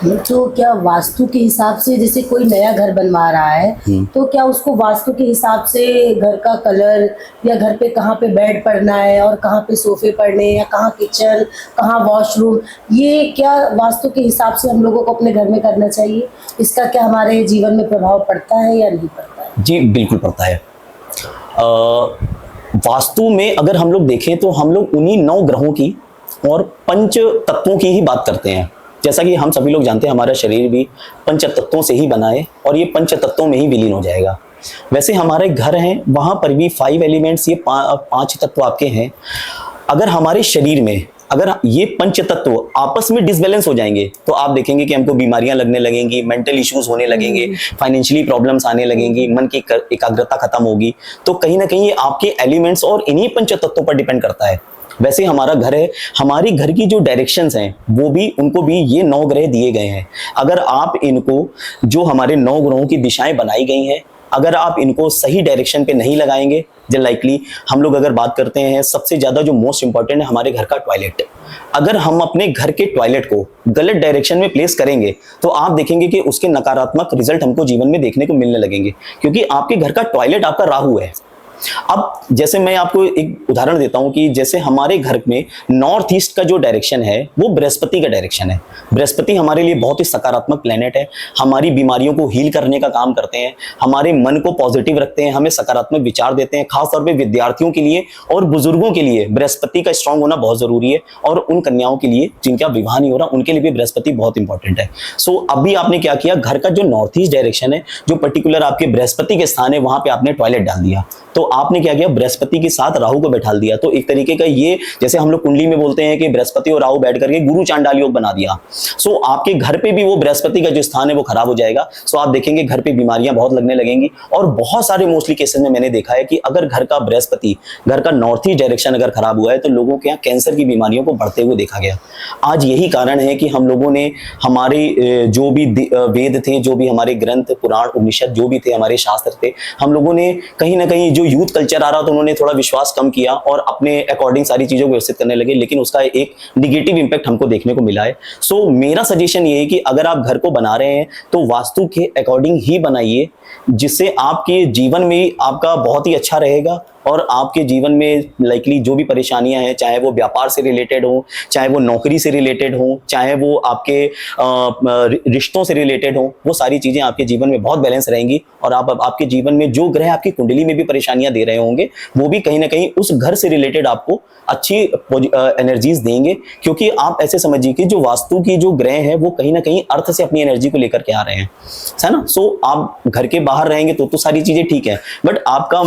तो क्या वास्तु के हिसाब से, जैसे कोई नया घर बनवा रहा है तो क्या उसको वास्तु के हिसाब से घर का कलर या घर पे कहाँ पे बेड पड़ना है और कहाँ पे सोफे पड़ने हैं या कहाँ किचन, कहाँ वॉशरूम, ये क्या वास्तु के हिसाब से हम लोगों को अपने घर में करना चाहिए? इसका क्या हमारे जीवन में प्रभाव पड़ता है या नहीं पड़ता है? जी बिल्कुल पड़ता है। वास्तु में अगर हम लोग देखें तो हम लोग उन्हीं 9 ग्रहों की और पंच तत्वों की ही बात करते हैं। जैसा कि हम सभी लोग जानते हैं हमारा शरीर भी पंच तत्वों से ही बना है और ये पंच तत्वों में ही विलीन हो जाएगा। वैसे हमारे घर हैं वहां पर भी 5 एलिमेंट्स, ये 5 तत्व आपके हैं। अगर हमारे शरीर में अगर ये पंच तत्व आपस में डिसबैलेंस हो जाएंगे तो आप देखेंगे कि हमको बीमारियां लगने लगेंगी, मेंटल इश्यूज होने लगेंगे, फाइनेंशियली प्रॉब्लम्स आने लगेंगी, मन की एकाग्रता खत्म होगी। तो कहीं ना कहीं ये आपके एलिमेंट्स और इन्हीं पंच तत्वों पर डिपेंड करता है। वैसे हमारा घर है, हमारी घर की जो डायरेक्शंस हैं वो भी, उनको भी ये 9 ग्रह दिए गए हैं। अगर आप इनको, जो हमारे 9 ग्रहों की दिशाएं बनाई गई हैं, अगर आप इनको सही डायरेक्शन पे नहीं लगाएंगे, जो लाइकली हम लोग अगर बात करते हैं सबसे ज्यादा जो मोस्ट इंपॉर्टेंट है हमारे घर का टॉयलेट। अगर हम अपने घर के टॉयलेट को गलत डायरेक्शन में प्लेस करेंगे तो आप देखेंगे कि उसके नकारात्मक रिजल्ट हमको जीवन में देखने को मिलने लगेंगे, क्योंकि आपके घर का टॉयलेट आपका राहु है। अब जैसे मैं आपको एक उदाहरण देता हूं कि जैसे हमारे घर में नॉर्थ ईस्ट का जो डायरेक्शन है वो बृहस्पति का डायरेक्शन है। बृहस्पति हमारे लिए बहुत ही सकारात्मक प्लेनेट है, हमारी बीमारियों को हील करने का काम करते हैं, हमारे मन को पॉजिटिव रखते हैं, हमें सकारात्मक विचार देते हैं। खासतौर पे विद्यार्थियों के लिए और बुजुर्गों के लिए बृहस्पति का स्ट्रांग होना बहुत जरूरी है, और उन कन्याओं के लिए जिनका विवाह नहीं हो रहा उनके लिए भी बृहस्पति बहुत इंपॉर्टेंट है। सो अभी आपने क्या किया, घर का जो नॉर्थ ईस्ट डायरेक्शन है, जो पर्टिकुलर आपके बृहस्पति के स्थान है, वहां पे आपने टॉयलेट डाल दिया। तो आपने क्या किया, बृहस्पति के साथ राहु को बैठा दिया। तो एक तरीके का ये, जैसे हम लोग कुंडली में बोलते हैं कि बृहस्पति और राहु बैठ करके गुरु चांडाल योग बना दिया। सो आपके घर पे भी वो बृहस्पति का जो स्थान है वो खराब हो जाएगा। सो आप देखेंगे घर पे बीमारियां बहुत लगने लगेंगी। और बहुत सारे मोस्टली केसेस में मैंने देखा है कि अगर घर का बृहस्पति, घर का नॉर्थ ईस्ट डायरेक्शन अगर खराब हुआ है तो लोगों के यहाँ कैंसर की बीमारियों को बढ़ते हुए देखा गया। आज यही कारण है कि हम लोगों ने हमारे जो भी वेद थे, जो भी हमारे ग्रंथ, पुराण, उपनिषद जो भी थे, हमारे शास्त्र थे, हम लोगों ने कहीं ना कहीं जो यूथ कल्चर आ रहा था उन्होंने थोड़ा विश्वास कम किया और अपने अकॉर्डिंग सारी चीजों को व्यवस्थित करने लगे, लेकिन उसका एक निगेटिव इंपैक्ट हमको देखने को मिला है। सो मेरा सजेशन ये है कि अगर आप घर को बना रहे हैं तो वास्तु के अकॉर्डिंग ही बनाइए, जिससे आपके जीवन में आपका बहुत ही अच्छा रहेगा और आपके जीवन में लाइकली जो भी परेशानियां हैं, चाहे वो व्यापार से रिलेटेड हो, चाहे वो नौकरी से रिलेटेड हो, चाहे वो आपके रिश्तों से रिलेटेड हो, वो सारी चीजें आपके जीवन में बहुत बैलेंस रहेंगी। और आप आपके जीवन में जो ग्रह आपकी कुंडली में भी परेशानियां दे रहे होंगे वो भी कहीं ना कहीं उस घर से रिलेटेड आपको अच्छी एनर्जीज देंगे, क्योंकि आप ऐसे समझिए कि जो वास्तु की जो ग्रह है वो कहीं ना कहीं अर्थ से अपनी एनर्जी को लेकर के आ रहे हैं, है ना। सो आप घर के बाहर रहेंगे तो सारी चीजें ठीक है, बट आपका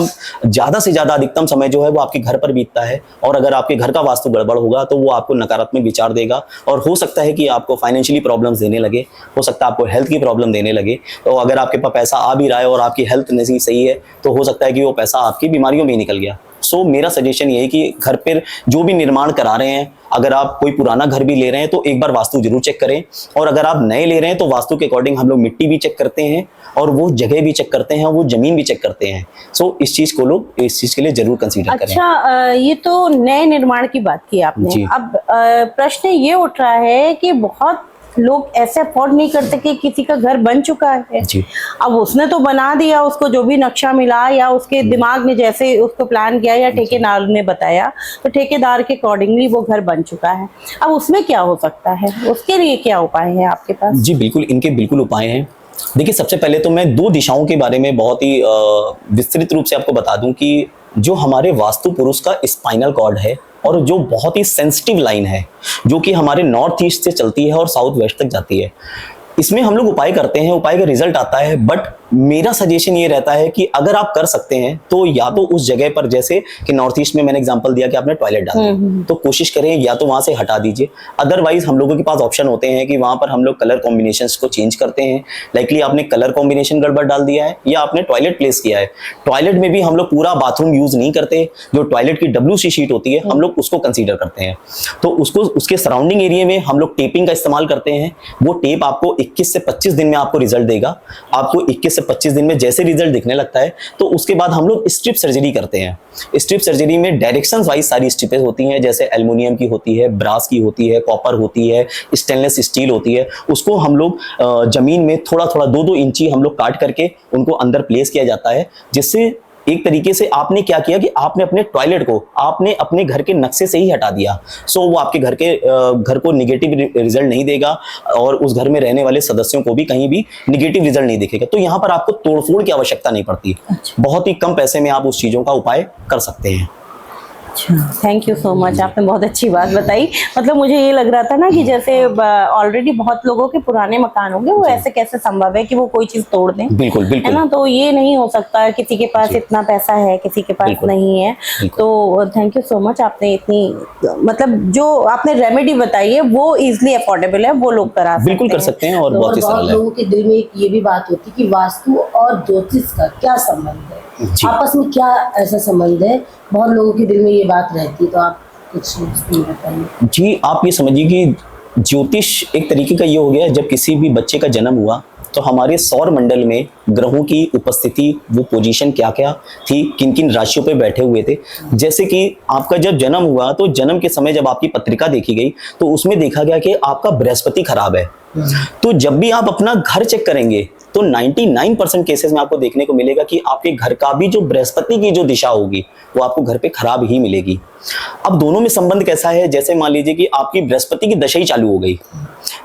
ज्यादा से ज्यादा अधिकतम समय जो है वो आपके घर पर बीतता है। और अगर आपके घर का वास्तु गड़बड़ होगा तो वो आपको नकारात्मक विचार देगा और हो सकता है कि आपको फाइनेंशियली प्रॉब्लम्स देने लगे, हो सकता है आपको हेल्थ की प्रॉब्लम देने लगे। तो अगर आपके पास पैसा आ भी रहा है और आपकी हेल्थ नहीं सही है तो हो सकता है कि वो पैसा आपकी बीमारियों में ही निकल गया। सो मेरा सजेशन ये है कि घर पर जो भी निर्माण करा रहे हैं, अगर आप कोई पुराना घर भी ले रहे हैं तो एक बार वास्तु जरूर चेक करें, और अगर आप नए ले रहे हैं तो वास्तु के अकॉर्डिंग हम लोग मिट्टी भी चेक करते हैं और वो जगह भी चेक करते हैं, वो जमीन भी चेक करते हैं। सो इस चीज को लोग इस चीज के लिए जरूर कंसीडर करें। अच्छा, ये तो नए निर्माण की बात की आपने। अब प्रश्न ये उठ रहा है कि बहुत लोग ऐसे अफोर्ड नहीं करते कि किसी का घर बन चुका है, अब उसने तो बना दिया, उसको जो भी नक्शा मिला या उसके दिमाग ने जैसे उसको प्लान किया या ठेकेदार ने बताया, तो ठेकेदार के अकॉर्डिंगली वो घर बन चुका है। अब उसमें क्या हो सकता है, उसके लिए क्या उपाय है आपके पास? जी बिल्कुल, इनके बिल्कुल उपाय हैं। देखिए, सबसे पहले तो मैं 2 दिशाओं के बारे में बहुत ही विस्तृत रूप से आपको बता दूं कि जो हमारे वास्तु पुरुष का स्पाइनल कॉर्ड है और जो बहुत ही सेंसिटिव लाइन है, जो कि हमारे नॉर्थ ईस्ट से चलती है और साउथ वेस्ट तक जाती है। इसमें हम लोग उपाय करते हैं, उपाय का रिजल्ट आता है, बट मेरा सजेशन ये रहता है कि अगर आप कर सकते हैं तो या तो उस जगह पर, जैसे कि नॉर्थ ईस्ट में मैंने एग्जांपल दिया कि आपने टॉयलेट डाल दिया, तो कोशिश करें या तो वहां से हटा दीजिए। अदरवाइज हम लोगों के पास ऑप्शन होते हैं कि वहां पर हम लोग कलर कॉम्बिनेशंस को चेंज करते हैं। लाइकली आपने कलर कॉम्बिनेशन गड़बड़ डाल दिया है या आपने टॉयलेट प्लेस किया है। टॉयलेट में भी हम लोग पूरा बाथरूम यूज नहीं करते, जो टॉयलेट की WC शीट होती है हम लोग उसको कंसीडर करते हैं। तो उसको, उसके सराउंडिंग एरिया में हम लोग टेपिंग का इस्तेमाल करते हैं। वो टेप आपको 21 से 25 दिन में आपको रिजल्ट देगा। आपको 21 से 25 दिन में जैसे रिजल्ट दिखने लगता है तो उसके बाद हम लोग स्ट्रिप सर्जरी करते हैं। स्ट्रिप सर्जरी में डायरेक्शन वाइज सारी स्ट्रिपें होती हैं, जैसे एल्युमिनियम की होती है, ब्रास की होती है, कॉपर होती है, स्टेनलेस स्टील होती है। उसको हम लोग जमीन में थोड़ा थोड़ा 2-2 इंची हम लोग काट करके उनको अंदर प्लेस किया जाता है, जिससे एक तरीके से आपने क्या किया कि आपने अपने टॉयलेट को आपने अपने घर के नक्शे से ही हटा दिया। सो वो आपके घर को निगेटिव रिजल्ट नहीं देगा और उस घर में रहने वाले सदस्यों को भी कहीं भी निगेटिव रिजल्ट नहीं दिखेगा। तो यहाँ पर आपको तोड़फोड़ की आवश्यकता नहीं पड़ती। बहुत ही कम पैसे में आप उस चीजों का उपाय कर सकते हैं। थैंक यू सो मच, आपने बहुत अच्छी बात बताई। मतलब मुझे ये लग रहा था ना कि जैसे ऑलरेडी बहुत लोगों के पुराने मकान होंगे, वो ऐसे कैसे संभव है कि वो कोई चीज तोड़ दें। बिल्कुल बिल्कुल, है ना, तो ये नहीं हो सकता। किसी के पास इतना पैसा है, किसी के पास नहीं है। तो थैंक यू सो मच, आपने इतनी, मतलब जो आपने रेमेडी बताई है वो इजिली अफोर्डेबल है, वो लोग करा सकते हैं। बिल्कुल कर सकते हैं और तो बहुत ही सरल है। लोगों के दिल में ये भी बात होती है कि वास्तु और ज्योतिष का क्या संबंध है, आपस में क्या ऐसा संबंध है, बहुत लोगों के दिल में ये बात रहती है। तो आप कुछ बताइए। जी, आप ये समझिए कि ज्योतिष एक तरीके का ये हो गया, जब किसी भी बच्चे का जन्म हुआ तो हमारे सौर मंडल में ग्रहों की उपस्थिति, वो पोजीशन क्या क्या थी, किन किन राशियों पे बैठे हुए थे। जैसे कि आपका जब जन्म हुआ तो जन्म के समय जब आपकी पत्रिका देखी गई तो उसमें देखा गया कि आपका बृहस्पति खराब है। तो जब भी आप अपना घर चेक करेंगे तो 99% केसेस में आपको देखने को मिलेगा कि आपके घर का भी जो बृहस्पति की जो दिशा होगी वो आपको घर पे खराब ही मिलेगी। अब दोनों में संबंध कैसा है, जैसे मान लीजिए कि आपकी बृहस्पति की दशा ही चालू हो गई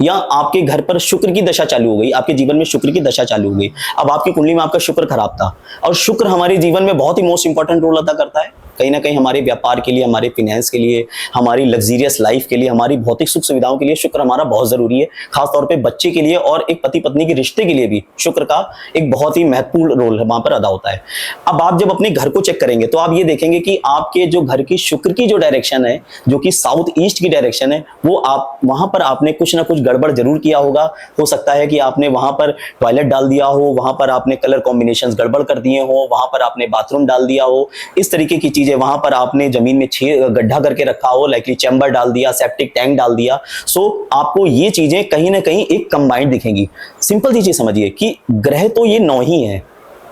या आपके घर पर शुक्र की दशा चालू हो गई, आपके जीवन में शुक्र की दशा चालू हो गई। अब आपकी कुंडली में आपका शुक्र खराब था और शुक्र हमारे जीवन में बहुत ही मोस्ट इंपॉर्टेंट रोल अदा करता है, कहीं ना कहीं हमारे व्यापार के लिए, हमारे फिनेंस के लिए, हमारी लग्जरियस लाइफ के लिए, हमारी भौतिक सुख सुविधाओं के लिए शुक्र हमारा बहुत जरूरी है। खासतौर पे बच्चे के लिए और एक पति पत्नी के रिश्ते के लिए भी शुक्र का एक बहुत ही महत्वपूर्ण रोल वहां पर अदा होता है। अब आप जब अपने घर को चेक करेंगे तो आप ये देखेंगे कि आपके जो घर की शुक्र की जो डायरेक्शन है, जो कि साउथ ईस्ट की डायरेक्शन है, वो आप वहां पर आपने कुछ ना कुछ गड़बड़ जरूर किया होगा। हो सकता है कि आपने वहां पर टॉयलेट डाल दिया हो, वहां पर आपने कलर कॉम्बिनेशन गड़बड़ कर दिए हो, वहां पर आपने बाथरूम डाल दिया हो, इस तरीके की चीजें, वहां पर आपने जमीन में 6 गड्ढा करके रखा हो, लाइकली चैम्बर डाल दिया, सेप्टिक टैंक डाल दिया। सो आपको ये चीजें कहीं ना कहीं एक कंबाइंड दिखेंगी। सिंपल सी चीज समझिए कि ग्रह तो ये 9 ही है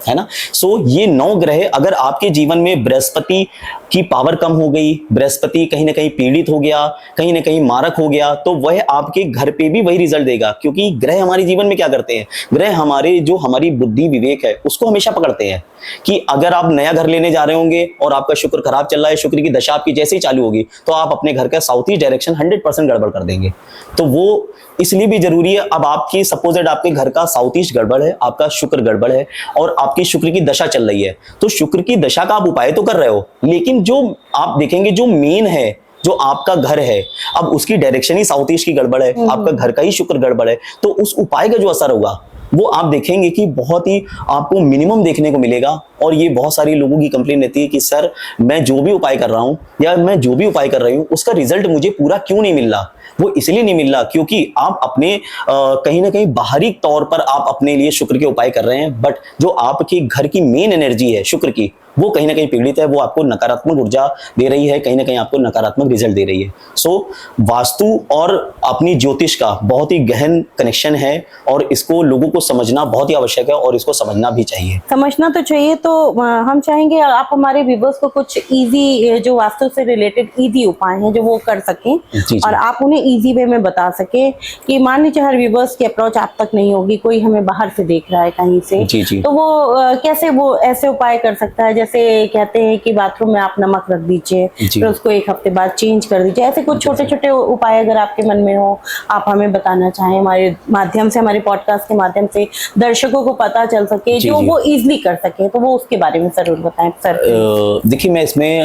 ना। सो ये 9 ग्रह अगर आपके जीवन में बृहस्पति की पावर कम हो गई, बृहस्पति कहीं ना कहीं पीड़ित हो गया, कहीं ना कहीं मारक हो गया, तो वह आपके घर पे भी वही रिजल्ट देगा। क्योंकि ग्रह हमारे जीवन में क्या करते हैं, ग्रह हमारे जो हमारी बुद्धि विवेक है उसको हमेशा पकड़ते हैं। कि अगर आप नया घर लेने जा रहे होंगे और आपका शुक्र खराब चल रहा है, शुक्र की दशा आपकी जैसे ही चालू होगी तो आप अपने घर का साउथ ईस्ट डायरेक्शन 100% गड़बड़ कर देंगे। तो वो इसलिए भी जरूरी है। अब आपकी सपोजेड आपके घर का साउथ ईस्ट गड़बड़ है, आपका शुक्र गड़बड़ है और आपकी शुक्र की दशा चल रही है, तो शुक्र की दशा का आप उपाय तो कर रहे हो, लेकिन जो आप देखेंगे जो मेन है, जो आपका घर है, अब उसकी डायरेक्शन ही साउथ ईस्ट की गड़बड़ है, आपका घर का ही शुक्र गड़बड़ है, तो उस उपाय का जो असर होगा वो आप देखेंगे कि बहुत ही आपको मिनिमम देखने को मिलेगा। और ये बहुत सारी लोगों की कंप्लेन रहती है कि सर मैं जो भी उपाय कर रहा हूँ या मैं जो भी उपाय कर रही हूँ उसका रिजल्ट मुझे पूरा क्यों नहीं मिल रहा। वो इसलिए नहीं मिल रहा क्योंकि आप अपने कहीं ना कहीं बाहरी तौर पर आप अपने लिए शुक्र के उपाय कर रहे हैं, बट जो आपके घर की मेन एनर्जी है शुक्र की, वो कहीं ना कहीं पीड़ित है, वो आपको नकारात्मक ऊर्जा दे रही है, कहीं ना कहीं आपको नकारात्मक रिजल्ट दे रही है। सो वास्तु और अपनी ज्योतिष का बहुत ही गहन कनेक्शन है और इसको लोगों को समझना बहुत ही आवश्यक है और इसको समझना भी चाहिए। समझना तो चाहिए। तो हम चाहेंगे आप हमारे व्यूअर्स को कुछ इजी, जो वास्तु से रिलेटेड इजी उपाय हैं जो वो कर सकें और आप उन्हें इजी वे में बता सके। कि मान लीजिए हर व्यूअर्स की अप्रोच आप तक नहीं होगी, कोई हमें बाहर से देख रहा है कहीं से, जी। तो वो कैसे वो ऐसे उपाय कर सकता है जैसे कहते हैं कि बाथरूम में आप नमक रख दीजिए, जी। फिर उसको 1 हफ्ते बाद चेंज कर दीजिए, ऐसे कुछ छोटे छोटे उपाय अगर आपके मन में हो, आप हमें बताना चाहें, हमारे माध्यम से, हमारे पॉडकास्ट के माध्यम से दर्शकों को पता चल सके, जी, जो जी। वो इजिली कर सके, तो वो उसके बारे में जरूर बताएं सर। देखिए, मैं इसमें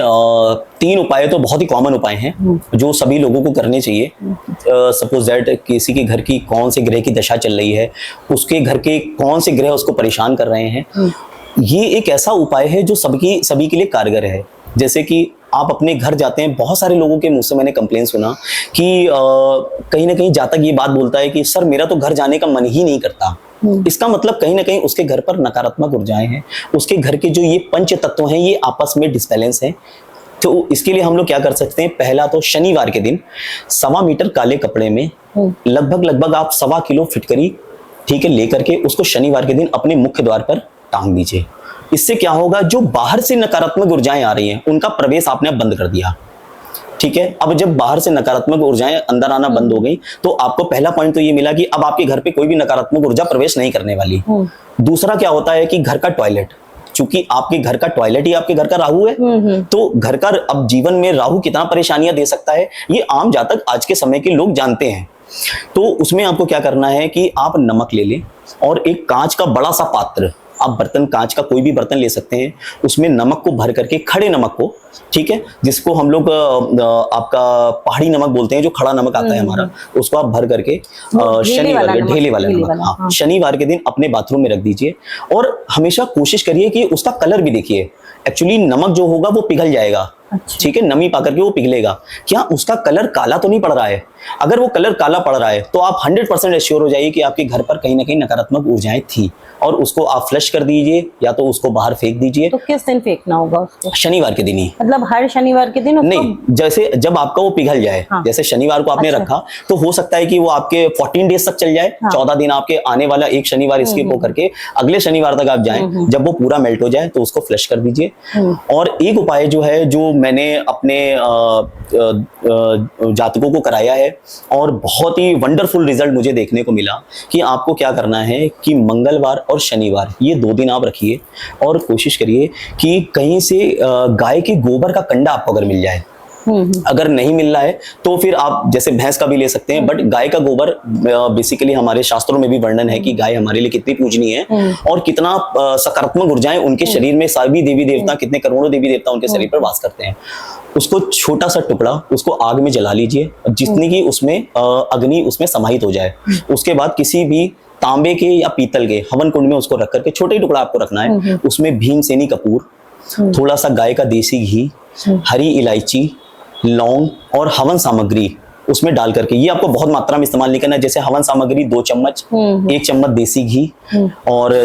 3 उपाय तो बहुत ही कॉमन उपाय हैं जो सभी लोगों को करने चाहिए। सपोज दैट किसी के घर की कौन से ग्रह की दशा चल रही है, उसके घर के कौन से ग्रह उसको परेशान कर रहे हैं, ये एक ऐसा उपाय है जो सभी के लिए कारगर है। जैसे कि आप अपने घर जाते हैं, बहुत सारे लोगों के मुंह से मैंने कंप्लेन सुना कि कहीं ना कहीं जातक ये बात बोलता है कि सर मेरा तो घर जाने का मन ही नहीं करता। इसका मतलब कहीं ना कहीं उसके घर पर नकारात्मक ऊर्जाएं हैं, उसके घर के जो ये पंच तत्व हैं ये आपस में डिसबैलेंस हैं। तो इसके लिए हम लोग क्या कर सकते हैं, पहला तो शनिवार के दिन 1.25 मीटर काले कपड़े में लगभग आप 1.25 किलो फिटकरी, ठीक है, लेकर के उसको शनिवार के दिन अपने मुख्य द्वार पर टांग दीजिए। इससे क्या होगा, जो बाहर से नकारात्मक ऊर्जाएं आ रही हैं उनका प्रवेश आपने अब बंद कर दिया, ठीक है। अब जब बाहर से नकारात्मक ऊर्जाएं अंदर आना बंद हो गई तो आपको पहला पॉइंट तो ये मिला कि अब आपके घर पे कोई भी नकारात्मक ऊर्जा प्रवेश नहीं करने वाली। दूसरा क्या होता है कि घर का टॉयलेट, चूंकि आपके घर का टॉयलेट ही आपके घर का राहु है, तो घर का अब जीवन में राहु कितना परेशानियां दे सकता है ये आम जातक आज के समय के लोग जानते हैं। तो उसमें आपको क्या करना है कि आप नमक ले लें और एक कांच का बड़ा सा पात्र, आप बर्तन कांच का कोई भी बर्तन ले सकते हैं, उसमें नमक को भर करके, खड़े नमक को, ठीक है, जिसको हम लोग आपका पहाड़ी नमक बोलते हैं, जो खड़ा नमक आता है हमारा, उसको आप भर करके ढेले वाला नमक, हाँ, शनिवार के दिन अपने बाथरूम में रख दीजिए। और हमेशा कोशिश करिए कि उसका कलर भी देखिए, एक्चुअली नमक जो होगा वो पिघल जाएगा, ठीक है, नमी पा करके वो पिघलेगा, क्या उसका कलर काला तो नहीं पड़ रहा है। अगर वो कलर काला पड़ रहा है तो आप 100% एश्योर हो जाइए कि आपके घर पर कहीं ना कहीं नकारात्मक ऊर्जाएं थी, और उसको आप फ्लश कर दीजिए या तो उसको बाहर फेंक दीजिए। तो किस दिन फेंकना होगा उसको? शनिवार के दिन ही। मतलब हर शनिवार के दिन उसको? नहीं, जैसे जब आपका वो पिघल जाए, हाँ। जैसे शनिवार को आपने रखा तो हो सकता है कि वो आपके 14 डेज तक चल जाए, 14 दिन आपके आने वाला एक शनिवार स्किप होकर के अगले शनिवार तक आप जाएं, जब वो पूरा मेल्ट हो जाए तो उसको फ्लश कर दीजिए। और एक उपाय जो है, जो मैंने अपने जातकों को कराया है और बहुत ही वंडरफुल रिजल्ट मुझे देखने को मिला, कि आपको क्या करना है कि मंगलवार और शनिवार ये 2 दिन आप रखिए और कोशिश करिए कि कहीं से गाय के गोबर का कंडा आपको अगर मिल जाए, अगर नहीं मिल रहा है तो फिर आप जैसे भैंस का भी ले सकते हैं, बट गाय का गोबर बेसिकली हमारे शास्त्रों में भी वर्णन है कि गाय हमारे लिए कितनी पूजनीय है और कितना सकारात्मक ऊर्जाएं उनके शरीर में, सभी देवी देवता, कितने करोड़ों देवी देवता उनके शरीर पर वास करते हैं। उसको छोटा सा टुकड़ा उसको आग में जला लीजिए, जितनी की उसमें अग्नि उसमें समाहित हो जाए। उसके बाद किसी भी तांबे के या पीतल के हवन कुंड में उसको रख करके, छोटे ही टुकड़ा आपको रखना है, उसमें भीमसेनी कपूर, थोड़ा सा गाय का देसी घी, हरी इलायची, लौंग और हवन सामग्री उसमें डाल करके, ये आपको बहुत मात्रा में इस्तेमाल नहीं करना है। जैसे हवन सामग्री 2 चम्मच, 1 चम्मच देसी घी और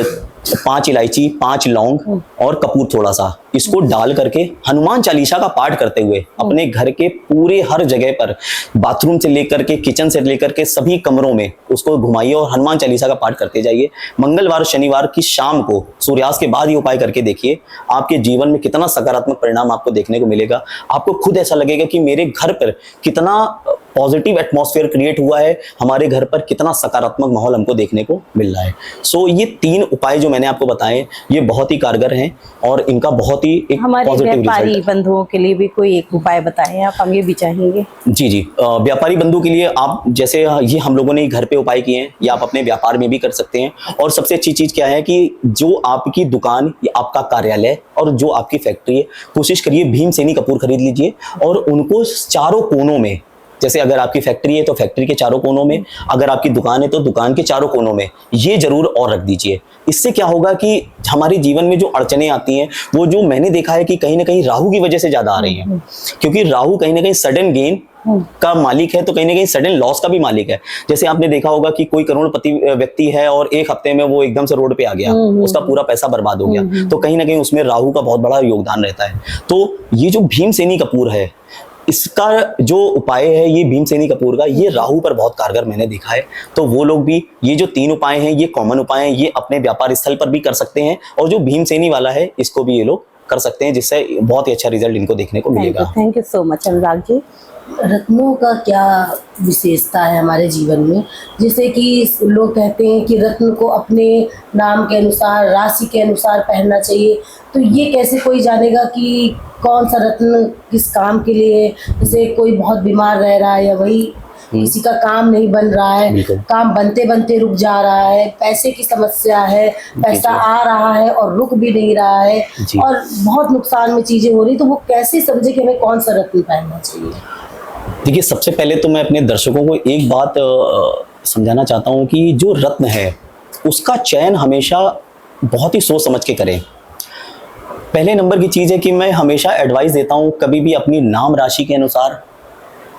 5 इलायची, 5 लौंग और कपूर थोड़ा सा, इसको डाल करके हनुमान चालीसा का पाठ करते हुए अपने घर के पूरे हर जगह पर, बाथरूम से लेकर के किचन से लेकर के सभी कमरों में उसको घुमाइए और हनुमान चालीसा का पाठ करते जाइए। मंगलवार शनिवार की शाम को सूर्यास्त के बाद ये उपाय करके देखिए, आपके जीवन में कितना सकारात्मक परिणाम आपको देखने को मिलेगा। आपको खुद ऐसा लगेगा कि मेरे घर पर कितना पॉजिटिव एटमॉस्फेयर क्रिएट हुआ है, हमारे घर पर कितना सकारात्मक माहौल हमको देखने को मिल रहा है। सो ये 3 उपाय जो मैंने आपको बताए ये बहुत ही कारगर हैं और इनका बहुत ही एक हमारे पॉजिटिव व्यापारी रिजल्ट। बंधुओं के लिए भी कोई एक उपाय बताएं आप, हम ये भी चाहेंगे। जी जी, व्यापारी बंधु के लिए आप जैसे ये हम लोगों ने घर पे उपाय किए हैं, ये आप अपने व्यापार में भी कर सकते हैं। और सबसे अच्छी चीज क्या है कि जो आपकी दुकान, आपका कार्यालय और जो आपकी फैक्ट्री है, कोशिश करिए भीमसेनी कपूर खरीद लीजिए और उनको चारों कोनों में, जैसे अगर आपकी फैक्ट्री है तो फैक्ट्री के चारों कोनों में, अगर आपकी दुकान है तो दुकान के चारों कोनों में ये जरूर और रख दीजिए। इससे क्या होगा कि हमारे जीवन में जो अड़चने आती हैं वो जो मैंने देखा है कि कहीं ना कहीं राहु की वजह से ज्यादा आ रही हैं, क्योंकि राहु कहीं ना कहीं सडन गेन का मालिक है तो कहीं ना कहीं सडन लॉस का भी मालिक है। जैसे आपने देखा होगा कि कोई करोड़पति व्यक्ति है और 1 हफ्ते में वो एकदम से रोड पे आ गया, उसका पूरा पैसा बर्बाद हो गया, तो कहीं ना कहीं उसमें राहु का बहुत बड़ा योगदान रहता है। तो ये जो भीमसेनी कपूर है, इसका जो उपाय है ये भीमसेनी कपूर का, ये राहु पर बहुत कारगर मैंने देखा है। तो वो लोग भी ये जो 3 उपाय हैं, ये कॉमन उपाय हैं, ये अपने व्यापार स्थल पर भी कर सकते हैं और जो भीमसेनी वाला है इसको भी ये लोग कर सकते हैं, जिससे बहुत ही अच्छा रिजल्ट इनको देखने को मिलेगा। Thank you so much Anurag ji. रत्नों का क्या विशेषता है हमारे जीवन में, जैसे कि लोग कहते हैं कि रत्न को अपने नाम के अनुसार, राशि के अनुसार पहनना चाहिए, तो ये कैसे कोई जानेगा कि कौन सा रत्न किस काम के लिए है? जैसे कोई बहुत बीमार रह रहा है या वही किसी का काम नहीं बन रहा है, बिल्कुल। काम बनते बनते रुक जा रहा है, पैसे की समस्या है, पैसा आ रहा है और रुक भी नहीं रहा है, जी। और बहुत नुकसान में चीजें हो रही, तो वो कैसे समझे कि हमें कौन सा रत्न पहनना चाहिए? देखिए, सबसे पहले तो मैं अपने दर्शकों को एक बात समझाना चाहता हूँ कि जो रत्न है उसका चयन हमेशा बहुत ही सोच समझ के करें। पहले नंबर की चीज़ है कि मैं हमेशा एडवाइस देता हूँ, कभी भी अपनी नाम राशि के अनुसार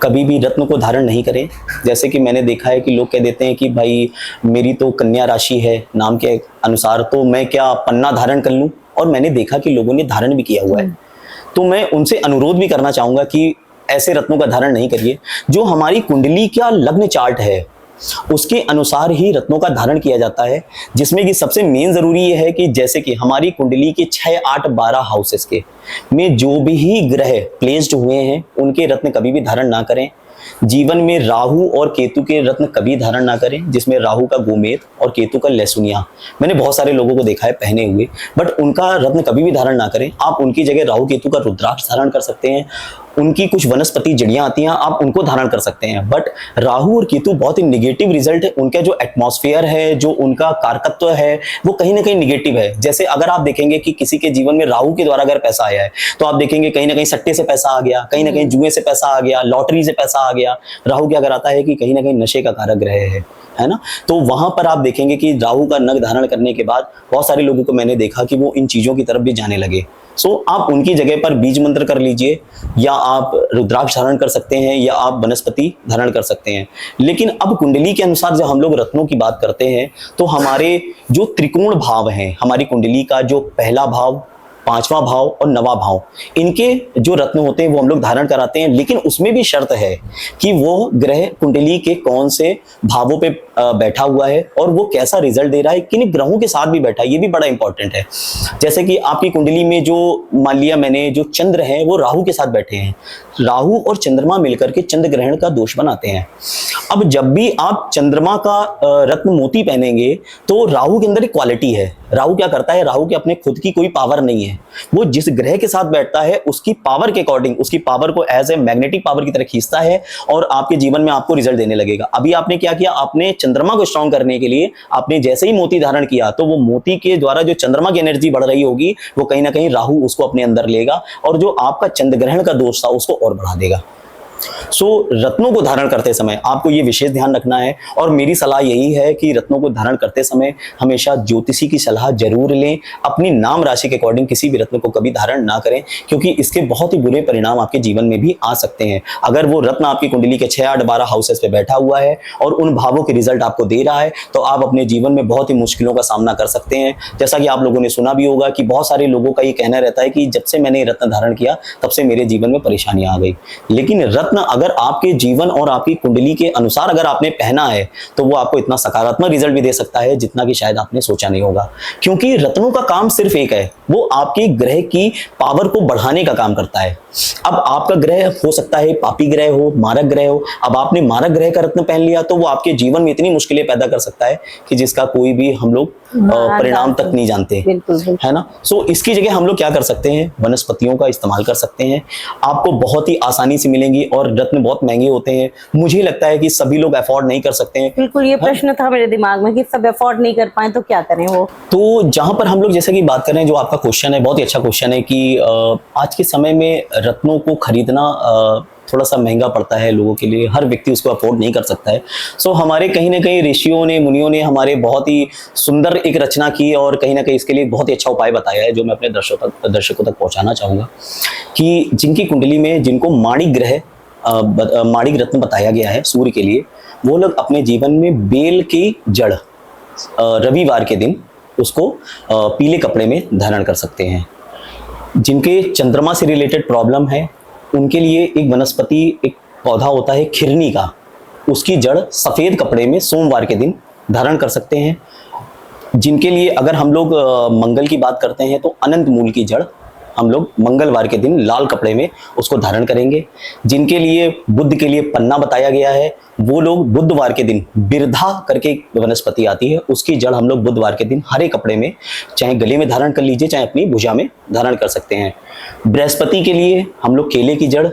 कभी भी रत्न को धारण नहीं करें। जैसे कि मैंने देखा है कि लोग कह देते हैं कि भाई मेरी तो कन्या राशि है नाम के अनुसार, तो मैं क्या पन्ना धारण कर लूं, और मैंने देखा कि लोगों ने धारण भी किया हुआ है। तो मैं उनसे अनुरोध भी करना चाहूंगा कि ऐसे रत्नों का धारण नहीं करिए। जो हमारी कुंडली का लग्न चार्ट है उसके अनुसार ही रत्नों का धारण किया जाता है, जिसमें कि सबसे मेन जरूरी ये है कि जैसे कि हमारी कुंडली के 6, 8, 12 हाउसेस के में जो भी ग्रह प्लेस्ड हुए हैं उनके रत्न कभी भी धारण ना करें। जीवन में राहु और केतु के रत्न कभी धारण ना करें, जिसमें राहु का गोमेद और केतु का लहसुनिया, मैंने बहुत सारे लोगों को देखा है पहने हुए, बट उनका रत्न कभी भी धारण ना करें। आप उनकी जगह राहु केतु का रुद्राक्ष धारण कर सकते हैं। उनकी कुछ वनस्पति जड़ियां आती हैं, आप उनको धारण कर सकते हैं। बट राहु और केतु बहुत ही निगेटिव रिजल्ट है, उनका जो एटमॉस्फेयर है, जो उनका कारकत्व है, वो कहीं ना कहीं निगेटिव है। जैसे अगर आप देखेंगे कि किसी के जीवन में राहु के द्वारा अगर पैसा आया है, तो आप देखेंगे कहीं ना कहीं सट्टे से पैसा आ गया, कहीं ना कहीं जुए से पैसा आ गया, लॉटरी से पैसा आ गया। राहु क्या कराता है कि कहीं ना कहीं नशे का कारक ग्रह है ना। तो वहां पर आप देखेंगे कि राहु का नग धारण करने के बाद बहुत सारे लोगों को मैंने देखा कि वो इन चीजों की तरफ भी जाने लगे। सो आप उनकी जगह पर बीज मंत्र कर लीजिए, या आप रुद्राक्ष धारण कर सकते हैं, या आप वनस्पति धारण कर सकते हैं। लेकिन अब कुंडली के अनुसार जब हम लोग रत्नों की बात करते हैं, तो हमारे जो त्रिकोण भाव हैं, हमारी कुंडली का जो पहला भाव, 5वां भाव और 9वां भाव, इनके जो रत्न होते हैं वो हम लोग धारण कराते हैं। लेकिन उसमें भी शर्त है कि वो ग्रह कुंडली के कौन से भावों पे बैठा हुआ है और वो कैसा रिजल्ट दे रहा है, किन ग्रहों के साथ भी बैठा है, ये भी बड़ा इंपॉर्टेंट है। जैसे कि आपकी कुंडली में जो मान लिया मैंने, जो चंद्र है वो राहु के साथ बैठे हैं, राहु और चंद्रमा मिलकर के चंद्र ग्रहण का दोष बनाते हैं। अब जब भी आप चंद्रमा का रत्न मोती पहनेंगे, तो राहु के अंदर एक क्वालिटी है। राहु क्या करता है, राहु के अपने खुद की कोई पावर नहीं है, वो जिस ग्रह के साथ बैठता है उसकी पावर के अकॉर्डिंग उसकी पावर को एज ए मैग्नेटिक पावर की तरह खींचता है और आपके जीवन में आपको रिजल्ट देने लगेगा। अभी आपने क्या किया, आपने चंद्रमा को स्ट्रॉन्ग करने के लिए आपने जैसे ही मोती धारण किया, तो वो मोती के द्वारा जो चंद्रमा की एनर्जी बढ़ रही होगी, वो कहीं ना कहीं राहु उसको अपने अंदर लेगा और जो आपका चंद्र ग्रहण का दोष था उसको और बढ़ा देगा। सो रत्नों को धारण करते समय आपको ये विशेष ध्यान रखना है, और मेरी सलाह यही है कि रत्नों को धारण करते समय हमेशा ज्योतिषी की सलाह जरूर लें। अपनी नाम राशि के अकॉर्डिंग किसी भी रत्न को कभी धारण ना करें, क्योंकि इसके बहुत ही बुरे परिणाम आपके जीवन में भी आ सकते हैं। अगर वो रत्न आपकी कुंडली के 6, 8, 12 हाउसेस पे बैठा हुआ है और उन भावों के रिजल्ट आपको दे रहा है, तो आप अपने जीवन में बहुत ही मुश्किलों का सामना कर सकते हैं। जैसा कि आप लोगों ने सुना भी होगा कि बहुत सारे लोगों का ये कहना रहता है कि जब से मैंने रत्न धारण किया तब से मेरे जीवन में परेशानियां आ गई। लेकिन रत्न अगर आपके जीवन और आपकी कुंडली के अनुसार अगर आपने पहना है, तो वो आपको इतना सकारात्मक रिजल्ट भी दे सकता है जितना कि शायद आपने सोचा नहीं होगा। क्योंकि रत्नों का काम सिर्फ एक है, वो आपके ग्रह की पावर को बढ़ाने का काम करता है। अब आपका ग्रह हो सकता है पापी ग्रह हो, मारक ग्रह हो। अब आपने मारक ग्रह का रत्न पहन लिया तो वो आपके जीवन में इतनी मुश्किलें पैदा कर सकता है कि जिसका कोई भी हम लोग परिणाम तक नहीं जानते, है ना। सो इसकी जगह हम लोग क्या कर सकते हैं, वनस्पतियों का इस्तेमाल कर सकते हैं। आपको बहुत ही आसानी से मिलेंगी और रत्न बहुत महंगे होते हैं। मुझे लगता है कि सभी लोग अफोर्ड नहीं कर सकते हैं। बिल्कुल, ये प्रश्न था मेरे दिमाग में कि सब अफोर्ड नहीं कर पाए तो क्या करें वो। तो जहां पर हम लोग जैसे कि बात कर रहे हैं, जो आपका क्वेश्चन है बहुत ही अच्छा क्वेश्चन है कि आज के समय में रत्नों को खरीदना थोड़ा सा महंगा पड़ता है लोगों के लिए, हर व्यक्ति उसको अफोर्ड नहीं कर सकता है। सो हमारे कहीं ना कहीं ऋषियों ने, मुनियों ने हमारे बहुत ही सुंदर एक रचना की और कहीं ना कहीं इसके लिए बहुत ही अच्छा उपाय बताया है, जो मैं अपने दर्शकों तक पहुंचाना चाहूँगा। कि जिनकी कुंडली में जिनको माणिक ग्रह, माणिक रत्न बताया गया है सूर्य के लिए, वो लोग अपने जीवन में बेल की जड़ रविवार के दिन उसको पीले कपड़े में धारण कर सकते हैं। जिनके चंद्रमा से रिलेटेड प्रॉब्लम है उनके लिए एक वनस्पति, एक पौधा होता है खिरनी का, उसकी जड़ सफ़ेद कपड़े में सोमवार के दिन धारण कर सकते हैं। जिनके लिए अगर हम लोग मंगल की बात करते हैं तो अनंत मूल की जड़ हम लोग मंगलवार के दिन लाल कपड़े में उसको धारण करेंगे। जिनके लिए बुध के लिए पन्ना बताया गया है, वो लोग बुधवार के दिन बिरधा करके एक वनस्पति आती है, उसकी जड़ हम लोग बुधवार के दिन हरे कपड़े में चाहे गले में धारण कर लीजिए, चाहे अपनी भुजा में धारण कर सकते हैं। बृहस्पति के लिए हम लोग केले की जड़,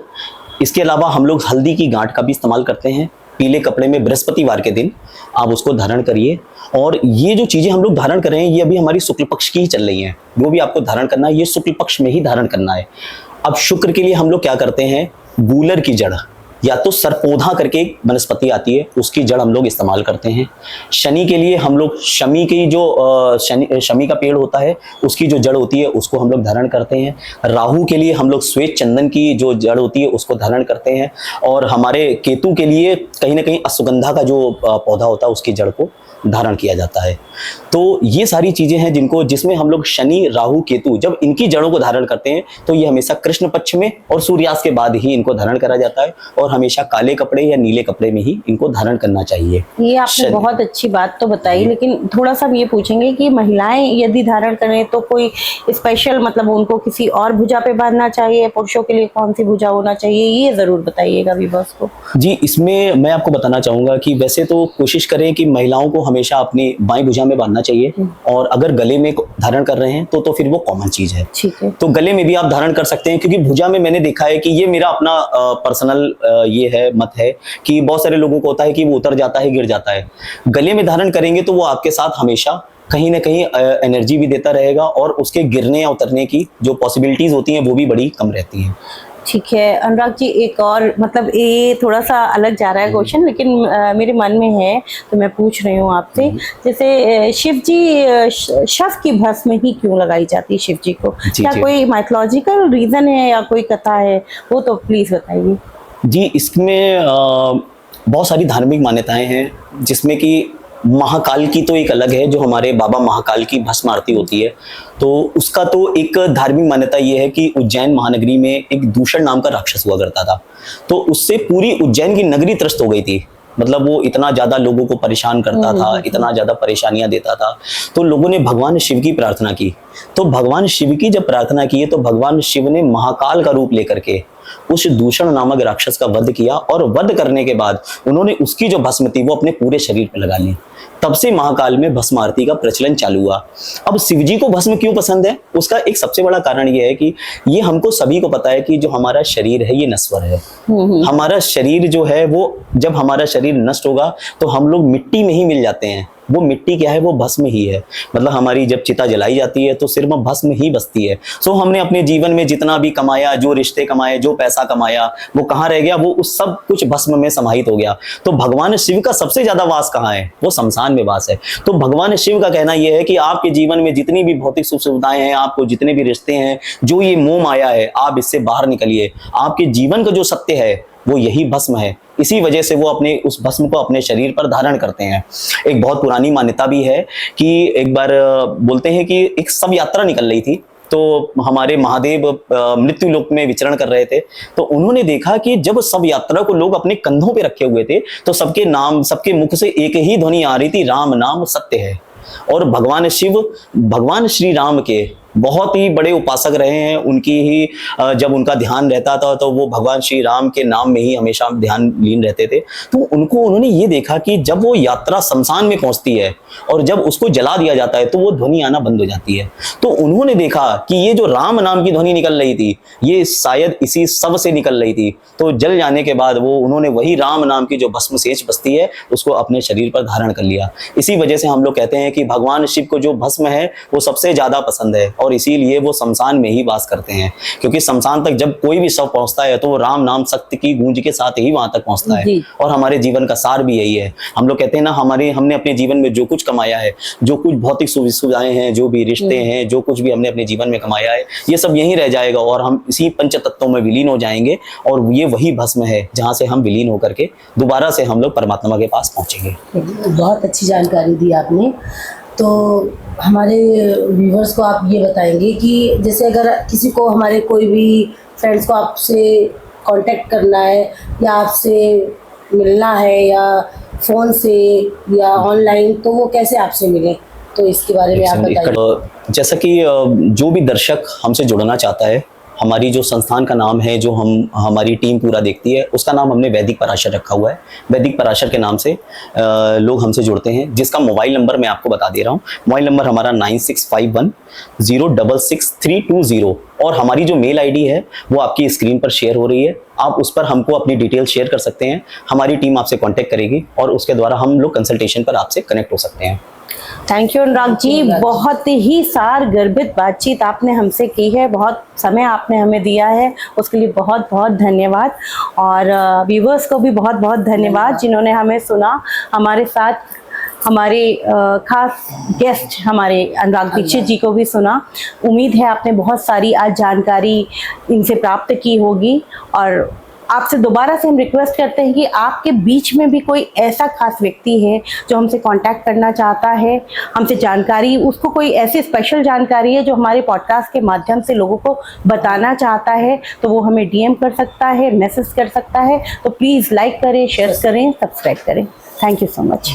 इसके अलावा हम लोग हल्दी की गांठ का भी इस्तेमाल करते हैं। पीले कपड़े में बृहस्पतिवार के दिन आप उसको धारण करिए। और ये जो चीजें हम लोग धारण कर रहे हैं, ये अभी हमारी शुक्ल पक्ष की ही चल रही हैं, वो भी आपको धारण करना है, ये शुक्ल पक्ष में ही धारण करना है। अब शुक्र के लिए हम लोग क्या करते हैं, गूलर की जड़ या तो सरपोधा करके एक वनस्पति आती है, उसकी जड़ हम लोग इस्तेमाल करते हैं। शनि के लिए हम लोग शमी की जो शमी का पेड़ होता है, उसकी जो जड़ होती है उसको हम लोग धारण करते हैं। राहु के लिए हम लोग श्वेत चंदन की जो जड़ होती है उसको धारण करते हैं। और हमारे केतु के लिए कहीं ना कहीं अश्वगंधा का जो पौधा होता है उसकी जड़ को धारण किया जाता है। तो ये सारी चीजें हैं जिसमें हम लोग शनि, राहु, केतु जब इनकी जड़ों को धारण करते हैं तो ये हमेशा कृष्ण पक्ष में और सूर्यास्त के बाद ही इनको धारण करा जाता है, और हमेशा काले कपड़े या नीले कपड़े में ही इनको धारण करना चाहिए। ये आपने बहुत अच्छी बात तो बताई, लेकिन थोड़ा सा हम ये पूछेंगे कि महिलाएं यदि धारण करें तो कोई स्पेशल मतलब उनको किसी और भुजा पे बांधना चाहिए, पुरुषों के लिए कौन सी भुजा होना चाहिए, ये जरूर बताइएगा व्यूअर्स को। जी, इसमें मैं आपको बताना चाहूंगा कि वैसे तो कोशिश करें कि महिलाओं को हमेशा अपनी बाएं भुजा में बांधना चाहिए, और अगर गले में धारण कर रहे हैं तो फिर वो कॉमन चीज है। ठीक है, तो गले में भी आप धारण कर सकते हैं, क्योंकि भुजा में मैंने देखा है कि ये मेरा अपना पर्सनल ये है मत है कि बहुत सारे लोगों को होता है कि वो उतर जाता है, गिर जाता है। गले में धारण करेंगे तो वो आपके साथ हमेशा कहीं ना कहीं एनर्जी भी देता रहेगा, और उसके गिरने या उतरने की जो पॉसिबिलिटीज होती हैं वो भी बड़ी कम रहती हैं। ठीक है अनुराग जी, एक और मतलब ये थोड़ा सा अलग जा रहा है क्वेश्चन, लेकिन मेरे मन में है तो मैं पूछ रही हूँ आपसे। जैसे शिव जी शव की भस्म ही क्यों लगाई जाती है शिव जी को? क्या कोई माइथोलॉजिकल रीजन है या कोई कथा है, वो तो प्लीज बताइए। जी, इसमें बहुत सारी धार्मिक मान्यताएं हैं, जिसमें कि महाकाल की तो एक अलग है, जो हमारे बाबा महाकाल की भस्म आरती होती है, तो उसका तो एक धार्मिक मान्यता ये है कि उज्जैन महानगरी में एक दूषण नाम का राक्षस हुआ करता था, तो उससे पूरी उज्जैन की नगरी त्रस्त हो गई थी। मतलब वो इतना ज्यादा लोगों को परेशान करता था, इतना ज्यादा परेशानियां देता था, तो लोगों ने भगवान शिव की प्रार्थना की। तो भगवान शिव की जब प्रार्थना की तो भगवान शिव ने महाकाल का रूप लेकर के उस दूषण नामक राक्षस का वध किया, और वध करने के बाद उन्होंने उसकी जो भस्म थी वो अपने पूरे शरीर पे लगा ली। तब से महाकाल में भस्म आरती का प्रचलन चालू हुआ। अब शिवजी को भस्म क्यों पसंद है, उसका एक सबसे बड़ा कारण ये है कि ये हमको सभी को पता है कि जो हमारा शरीर है ये नश्वर है। हमारा शरीर जो है वो, जब हमारा शरीर नष्ट होगा तो हम लोग मिट्टी में ही मिल जाते हैं। वो मिट्टी क्या है, वो भस्म ही है। मतलब हमारी जब चिता जलाई जाती है तो सिर्फ भस्म ही बचती है। सो हमने अपने जीवन में जितना भी कमाया, जो रिश्ते कमाए, जो पैसा कमाया, वो कहाँ रह गया, वो उस सब कुछ भस्म में समाहित हो गया। तो भगवान शिव का सबसे ज्यादा वास कहाँ है, वो शमशान में वास है। तो भगवान शिव का कहना यह है कि आपके जीवन में जितनी भी भौतिक सुख सुविधाएं हैं, आपको जितने भी रिश्ते हैं, जो ये मोह माया है, आप इससे बाहर निकलिए। आपके जीवन का जो सत्य है वो यही भस्म है। इसी वजह से वो अपने उस भस्म को अपने शरीर पर धारण करते हैं। एक बहुत पुरानी मान्यता भी है कि एक बार बोलते हैं कि एक शव यात्रा निकल रही थी, तो हमारे महादेव मृत्यु लोक में विचरण कर रहे थे, तो उन्होंने देखा कि जब शव यात्रा को लोग अपने कंधों पे रखे हुए थे तो सबके नाम, सबके मुख से एक ही ध्वनि आ रही थी, राम नाम सत्य है। और भगवान शिव भगवान श्री राम के बहुत ही बड़े उपासक रहे हैं। उनकी ही जब उनका ध्यान रहता था तो वो भगवान श्री राम के नाम में ही हमेशा ध्यान लीन रहते थे। तो उन्होंने ये देखा कि जब वो यात्रा शमशान में पहुंचती है और जब उसको जला दिया जाता है तो वो ध्वनि आना बंद हो जाती है। तो उन्होंने देखा कि ये जो राम नाम की ध्वनि निकल रही थी ये शायद इसी शव से निकल रही थी। तो जल जाने के बाद उन्होंने वही राम नाम की जो भस्म शेष बचती है उसको अपने शरीर पर धारण कर लिया। इसी वजह से हम लोग कहते हैं कि भगवान शिव को जो भस्म है वो सबसे ज्यादा पसंद है, और इसीलिए वो शमशान में ही वास करते हैं। क्योंकि शमशान तक जब कोई भी शव पहुंचता है तो वो राम नाम सत्य की गूंज के साथ ही वहां तक पहुंचता है। और हमारे जीवन का सार भी यही है। हम लोग कहते हैं ना, हमने अपने जीवन में जो कुछ कमाया है, जो कुछ भौतिक सुविधाएं हैं, जो भी रिश्ते हैं, जो कुछ भी हमने अपने जीवन में कमाया है, ये सब यहीं रह जाएगा और हम इसी पंच तत्वों में विलीन हो जाएंगे। और ये वही भस्म है जहां से हम विलीन होकर के दोबारा से हम लोग परमात्मा के पास पहुंचेंगे। बहुत अच्छी जानकारी दी आपने। तो हमारे व्यूवर्स को आप ये बताएंगे कि जैसे अगर किसी को, हमारे कोई भी फ्रेंड्स को आपसे कांटेक्ट करना है या आपसे मिलना है या फ़ोन से या ऑनलाइन, तो वो कैसे आपसे मिले? तो इसके बारे में आप बताइए। जैसा कि जो भी दर्शक हमसे जुड़ना चाहता है, हमारी जो संस्थान का नाम है, जो हमारी टीम पूरा देखती है, उसका नाम हमने वैदिक पराशर रखा हुआ है। वैदिक पराशर के नाम से लोग हमसे जुड़ते हैं, जिसका मोबाइल नंबर मैं आपको बता दे रहा हूँ। मोबाइल नंबर हमारा 9651066320 और हमारी जो मेल आईडी है वो आपकी स्क्रीन पर शेयर हो रही है। आप उस पर हमको अपनी डिटेल शेयर कर सकते हैं, हमारी टीम आपसे कांटेक्ट करेगी और उसके द्वारा हम लोग कंसल्टेशन पर आपसे कनेक्ट हो सकते हैं। थैंक यू अनुराग जी, बहुत ही सार गर्भित बातचीत आपने हमसे की है, बहुत समय आपने हमें दिया है, उसके लिए बहुत बहुत धन्यवाद। और व्यूवर्स को भी बहुत बहुत धन्यवाद जिन्होंने हमें सुना। हमारे साथ हमारे खास गेस्ट हमारे अनुराग दीक्षित जी को भी सुना। उम्मीद है आपने बहुत सारी आज जानकारी इनसे प्राप्त की होगी। और आपसे दोबारा से हम रिक्वेस्ट करते हैं कि आपके बीच में भी कोई ऐसा खास व्यक्ति है जो हमसे कांटेक्ट करना चाहता है, हमसे जानकारी, उसको कोई ऐसी स्पेशल जानकारी है जो हमारे पॉडकास्ट के माध्यम से लोगों को बताना चाहता है, तो वो हमें डीएम कर सकता है, मैसेज कर सकता है। तो प्लीज़ लाइक करें, शेयर करें, सब्सक्राइब करें। Thank you so much.